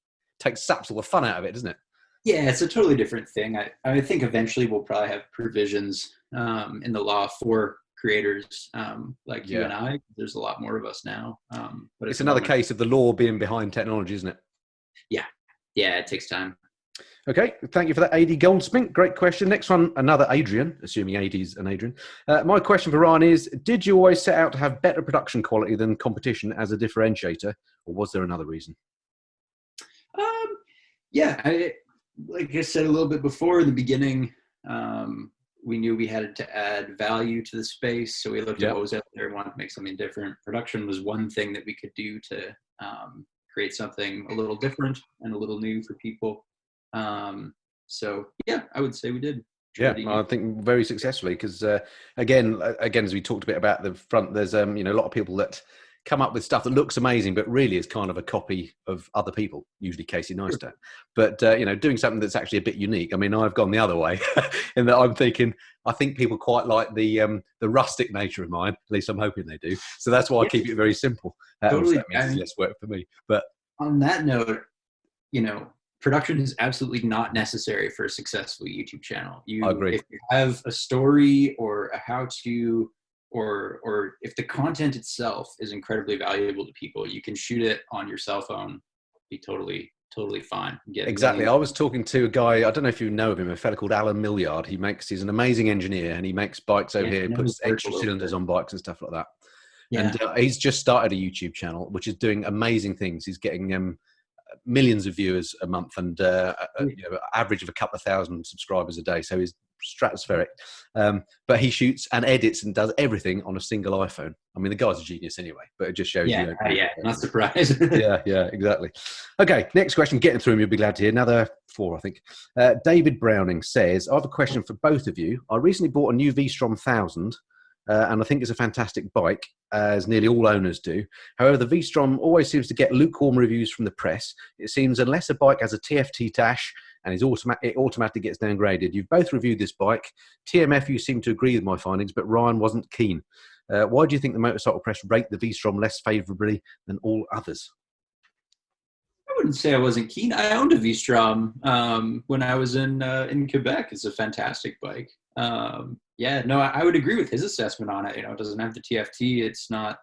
saps all the fun out of it, doesn't it? Yeah, it's a totally different thing. I think eventually we'll probably have provisions in the law for creators like you and I. There's a lot more of us now. But it's another case of the law being behind technology, isn't it? Yeah, it takes time. Okay, thank you for that, AD Goldsmith. Great question. Next one, another Adrian, assuming AD's an Adrian. My question for Ryan is, did you always set out to have better production quality than competition as a differentiator, or was there another reason? Like I said a little bit before, in the beginning, we knew we had to add value to the space, so we looked at what was out there and wanted to make something different. Production was one thing that we could do to create something a little different and a little new for people. So yeah, I would say we did. I think very successfully, because again, as we talked a bit about the front, there's a lot of people that come up with stuff that looks amazing, but really is kind of a copy of other people, usually Casey Neistat. But doing something that's actually a bit unique. I mean, I've gone the other way in that I think people quite like the rustic nature of mine. At least I'm hoping they do. So that's why I keep it very simple. Totally. That means it's less work for me. But on that note, production is absolutely not necessary for a successful YouTube channel. I agree. If you have a story or a how-to, or if the content itself is incredibly valuable to people, you can shoot it on your cell phone, be totally fine. Exactly. I was talking to a guy, I don't know if you know of him, a fella called Alan Millyard. He's an amazing engineer, and he makes bikes over here, puts extra cylinders on bikes and stuff like that. Yeah. And he's just started a YouTube channel, which is doing amazing things. He's getting millions of viewers a month, and average of a couple of thousand subscribers a day. So he's stratospheric. But he shoots and edits and does everything on a single iPhone. I mean, the guy's a genius anyway, but it just shows you. Not surprised. yeah, exactly. Okay, next question. Getting through them, you'll be glad to hear. Another 4, I think. David Browning says, I have a question for both of you. I recently bought a new V-Strom 1000. And I think it's a fantastic bike, as nearly all owners do. However, the V-Strom always seems to get lukewarm reviews from the press. It seems unless a bike has a TFT dash and it automatically gets downgraded. You've both reviewed this bike. TMF, you seem to agree with my findings, but Ryan wasn't keen. Why do you think the motorcycle press rate the V-Strom less favourably than all others? I wouldn't say I wasn't keen. I owned a V-Strom when I was in Quebec. It's a fantastic bike. I would agree with his assessment on it. It doesn't have the TFT. It's not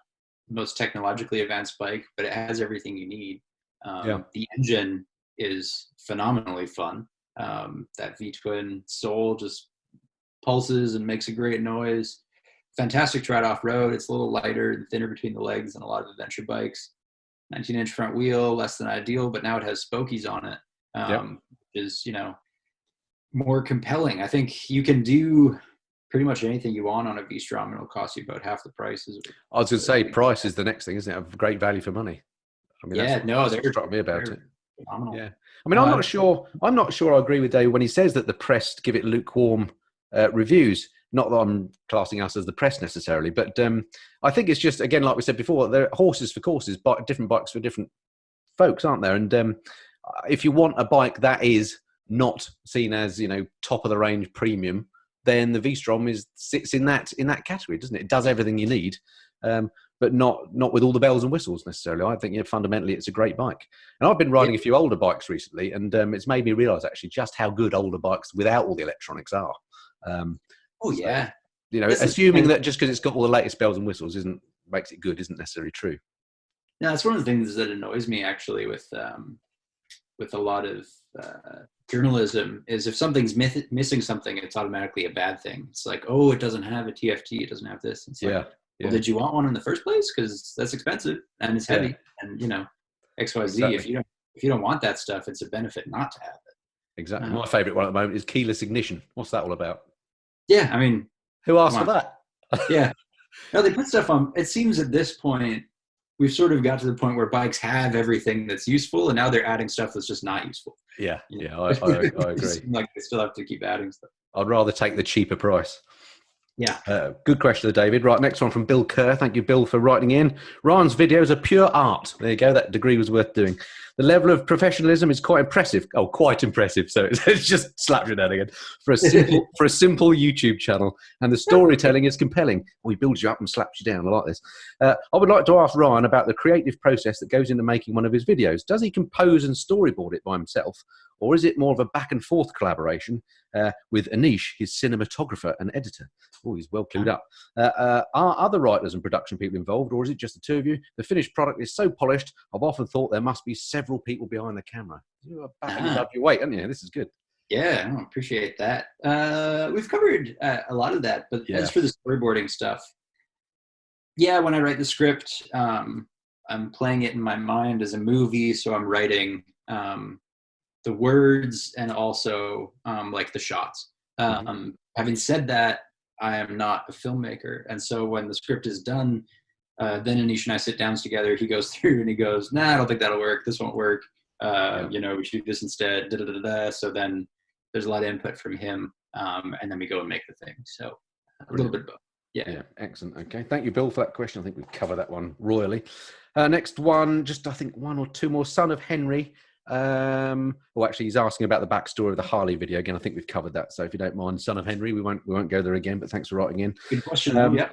the most technologically advanced bike, but it has everything you need. The engine is phenomenally fun. That V-twin Soul just pulses and makes a great noise. Fantastic to ride off-road. It's a little lighter and thinner between the legs than a lot of adventure bikes. 19-inch front wheel, less than ideal, but now it has spokies on it, which is, more compelling. I think you can do pretty much anything you want on a V-Strom, and it'll cost you about half the price. I was going to say, price is the next thing, isn't it? Of great value for money. I mean, that's what struck me about it. Phenomenal. Yeah. I mean, I'm not sure I agree with Dave when he says that the press give it lukewarm reviews. Not that I'm classing us as the press necessarily, but I think it's just, again, like we said before, there are horses for courses, different bikes for different folks, aren't there? And if you want a bike that is not seen as, top of the range premium, then the V-Strom sits in that category, doesn't it? It does everything you need, but not with all the bells and whistles necessarily. I think fundamentally it's a great bike. And I've been riding a few older bikes recently, and it's made me realise actually just how good older bikes without all the electronics are. Assuming that just because it's got all the latest bells and whistles makes it good isn't necessarily true. No, that's one of the things that annoys me actually with a lot of journalism is if something's missing something, it's automatically a bad thing. It's like, oh, it doesn't have a TFT, it doesn't have this. It's like, well, did you want one in the first place? Because that's expensive and it's heavy, and XYZ. Exactly. If you don't want that stuff, it's a benefit not to have it. Exactly. My favourite one at the moment is keyless ignition. What's that all about? Yeah, I mean, who asked for that? Yeah. No, they put stuff on. It seems at this point, we've sort of got to the point where bikes have everything that's useful, and now they're adding stuff that's just not useful. Yeah, You yeah, know? I It agree. seems like they still have to keep adding stuff. I'd rather take the cheaper price. Yeah. Good question, David. Right, next one from Bill Kerr. Thank you, Bill, for writing in. Ryan's videos are pure art. There you go. That degree was worth doing. The level of professionalism is quite impressive. Oh, quite impressive. So it's just slapped it out again for a simple YouTube channel, and the storytelling is compelling. We build you up and slaps you down. I like this. I would like to ask Ryan about the creative process that goes into making one of his videos. Does he compose and storyboard it by himself, or is it more of a back and forth collaboration with Anish, his cinematographer and editor? Oh, he's well clued up. Are other writers and production people involved, or is it just the two of you? The finished product is so polished, I've often thought there must be several people behind the camera. You are backing above your weight, aren't you? This is good. Yeah, I appreciate that. We've covered a lot of that, but as for the storyboarding stuff, yeah, when I write the script, I'm playing it in my mind as a movie, so I'm writing the words and also like the shots. Having said that, I am not a filmmaker, and so when the script is done, then Anish and I sit down together. He goes through and he goes, "Nah, I don't think that'll work. This won't work. You know, we should do this instead." Da, da, da, da. So then there's a lot of input from him, and then we go and make the thing. So a little bit of both. Yeah, excellent. Okay, thank you, Bill, for that question. I think we've covered that one royally. Next one, just I think one or two more. Son of Henry. Well, actually, he's asking about the backstory of the Harley video again. I think we've covered that. So if you don't mind, Son of Henry, we won't go there again. But thanks for writing in. Good question. Yeah.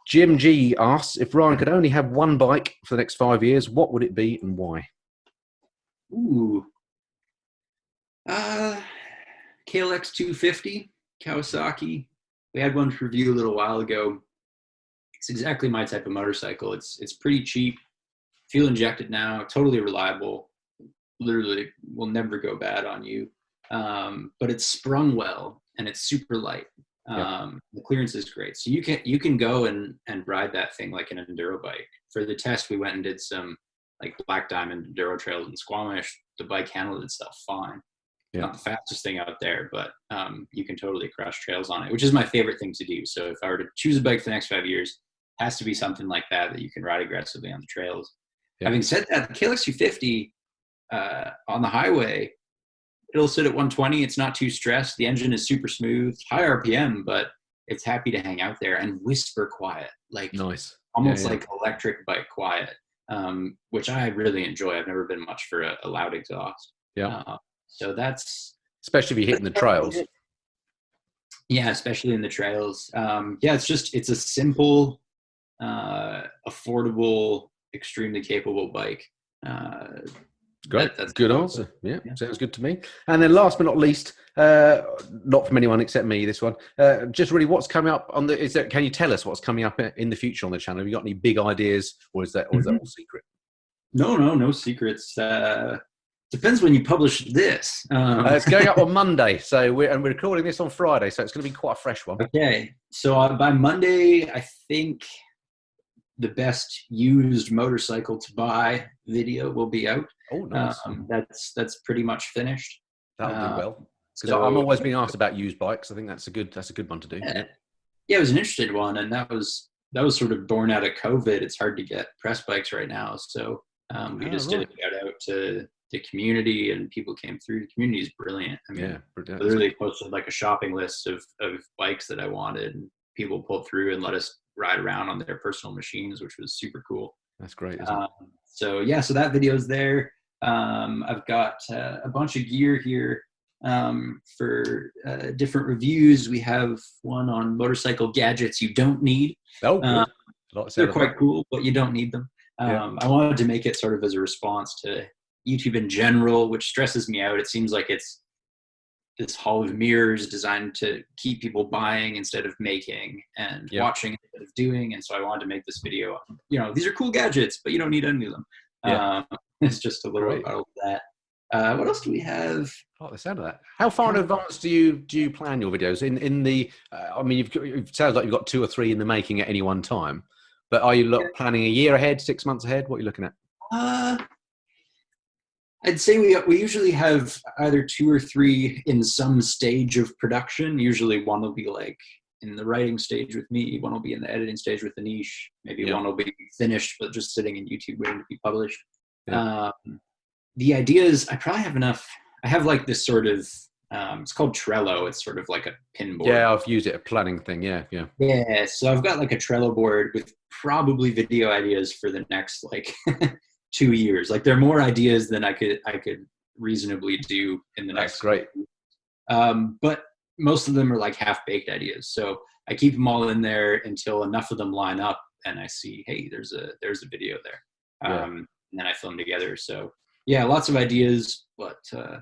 Jim G asks, if Ryan could only have one bike for the next 5 years, what would it be and why? Ooh. KLX 250 Kawasaki. We had one to review a little while ago. It's exactly my type of motorcycle. It's pretty cheap, fuel injected now, totally reliable. Literally will never go bad on you. But it's sprung well and it's super light. The clearance is great. So you can go and ride that thing like an enduro bike. For the test, we went and did some like Black Diamond enduro trails in Squamish. The bike handled itself fine. Not the fastest thing out there, but you can totally crush trails on it, which is my favorite thing to do. So if I were to choose a bike for the next 5 years, it has to be something like that you can ride aggressively on the trails. Having said that, the KLX 250 on the highway, it'll sit at 120. It's not too stressed. The engine is super smooth, high RPM, but it's happy to hang out there and whisper quiet, like nice, almost like electric bike quiet, which I really enjoy. I've never been much for a loud exhaust. So that's especially if you're hitting the trails. Yeah, especially in the trails. It's a simple, affordable, extremely capable bike. Great. That's good answer. Yeah, sounds good to me. And then last but not least, not from anyone except me, this one, just really what's coming up on can you tell us what's coming up in the future on the channel? Have you got any big ideas, or is that all secret? No secrets. Depends when you publish this. It's going up on Monday, so we're recording this on Friday, so it's going to be quite a fresh one. Okay, so by Monday, I think the best used motorcycle to buy video will be out. Oh, nice. That's pretty much finished. That'll do well, because I'm always being asked about used bikes. I think that's a good one to do. Yeah, it was an interesting one, and that was sort of born out of COVID. It's hard to get press bikes right now, so we did a shout out to the community, and people came through. The community is brilliant. I mean, literally posted like a shopping list of bikes that I wanted, and people pulled through and let us ride around on their personal machines, which was super cool. That's great, isn't it? So that video's there. I've got a bunch of gear here for different reviews. We have one on motorcycle gadgets you don't need. Oh, good. They're quite cool, but you don't need them. I wanted to make it sort of as a response to YouTube in general, which stresses me out. It seems like it's this hall of mirrors designed to keep people buying instead of making, and watching instead of doing. And so I wanted to make this video. These are cool gadgets, but you don't need any of them. It's just a little about that. What else do we have? Oh, the sound of that. How far in advance do you plan your videos? In the, I mean, it sounds like you've got 2 or 3 in the making at any one time. But are you planning a year ahead, 6 months ahead? What are you looking at? I'd say we usually have either 2 or 3 in some stage of production. Usually one will be like in the writing stage with me, one will be in the editing stage with Anish, maybe Yeah. one will be finished but just sitting in YouTube waiting to be published. Yeah. The ideas, I probably have enough. I have like this sort of, it's called Trello. It's sort of like a pin board. Yeah, I've used it, a planning thing. Yeah, yeah. Yeah, so I've got like a Trello board with probably video ideas for the next like 2 years. Like there are more ideas than I could reasonably do in the That's next. great. But most of them are like half-baked ideas. So I keep them all in there until enough of them line up, and I see, hey, there's a video there, Yeah. and then I film together. So yeah, lots of ideas, but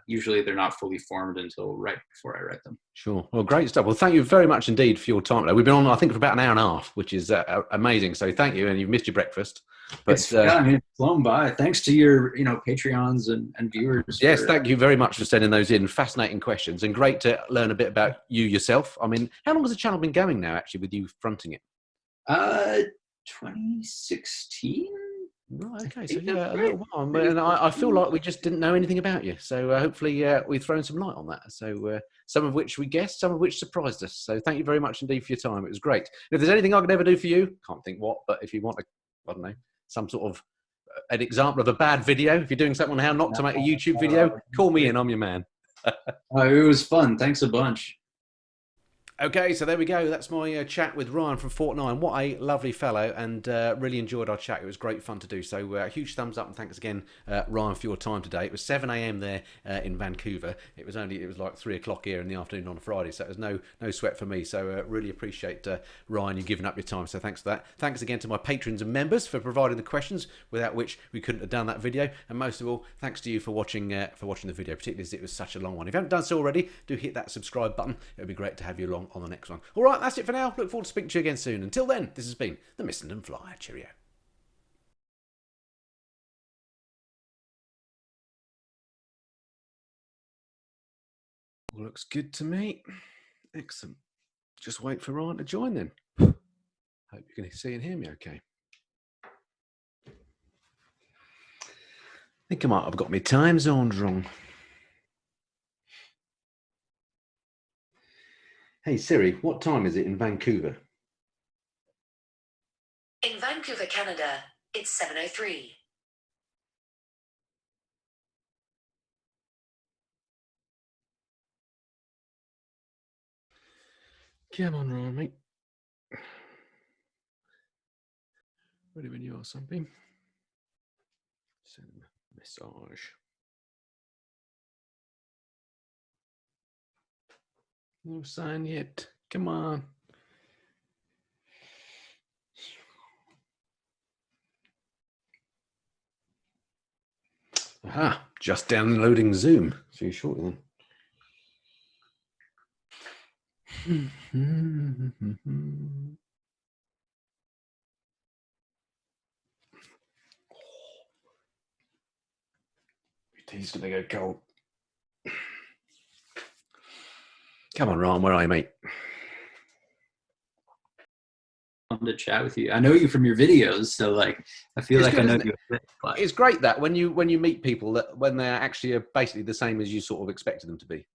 usually they're not fully formed until right before I write them. Sure. Well, great stuff. Well, thank you very much indeed for your time today. We've been on, I think, for about an hour and a half, which is amazing. So thank you, and you've missed your breakfast. But I mean, it's flown by. Thanks to your, Patreons and viewers. Yes, thank you very much for sending those in. Fascinating questions, and great to learn a bit about you yourself. I mean, how long has the channel been going now, actually, with you fronting it? 2016. Right, okay, so yeah, a little while. And I feel like we just didn't know anything about you. So hopefully we've thrown some light on that. So some of which we guessed, some of which surprised us. So thank you very much indeed for your time. It was great. And if there's anything I could ever do for you, can't think what, but if you want, I don't know, some sort of an example of a bad video, if you're doing something on how not to make a YouTube video, call me in. I'm your man. It was fun. Thanks a bunch. Okay, so there we go. That's my chat with Ryan from FortNine. What a lovely fellow, and really enjoyed our chat. It was great fun to do. So huge thumbs up, and thanks again, Ryan, for your time today. It was 7 a.m. there in Vancouver. It was like 3 o'clock here in the afternoon on a Friday, so it was no sweat for me. So really appreciate Ryan, you giving up your time. So thanks for that. Thanks again to my patrons and members for providing the questions, without which we couldn't have done that video. And most of all, thanks to you for watching the video, particularly as it was such a long one. If you haven't done so already, do hit that subscribe button. It would be great to have you along on the next one. All right, that's it for now. Look forward to speaking to you again soon. Until then, this has been the Missenden Flyer. Cheerio. All looks good to me. Excellent. Just wait for Ryan to join then. Hope you can see and hear me okay. I think I might have got my time zones wrong. Hey Siri, what time is it in Vancouver? In Vancouver, Canada, it's 7:03. Come on, Ryan, mate. Ready when you are, something. Send a message. No sign yet. Come on. Aha, just downloading Zoom. See you shortly then. Tea's gonna go cold. Come on, Ryan, where are you, mate? Fun to chat with you. I know you from your videos, so like I feel like I know you a bit. But it's great that when you meet people that when they're actually basically the same as you sort of expected them to be.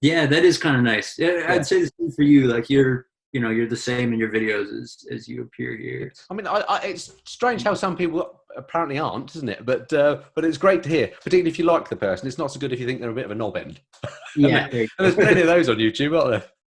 Yeah, that is kind of nice. Yeah, I'd say the same for you. Like you're the same in your videos as you appear here. I mean, it's strange how some people apparently aren't, isn't it? But it's great to hear, particularly if you like the person. It's not so good if you think they're a bit of a knob end. Yeah, and there's plenty of those on YouTube, aren't there?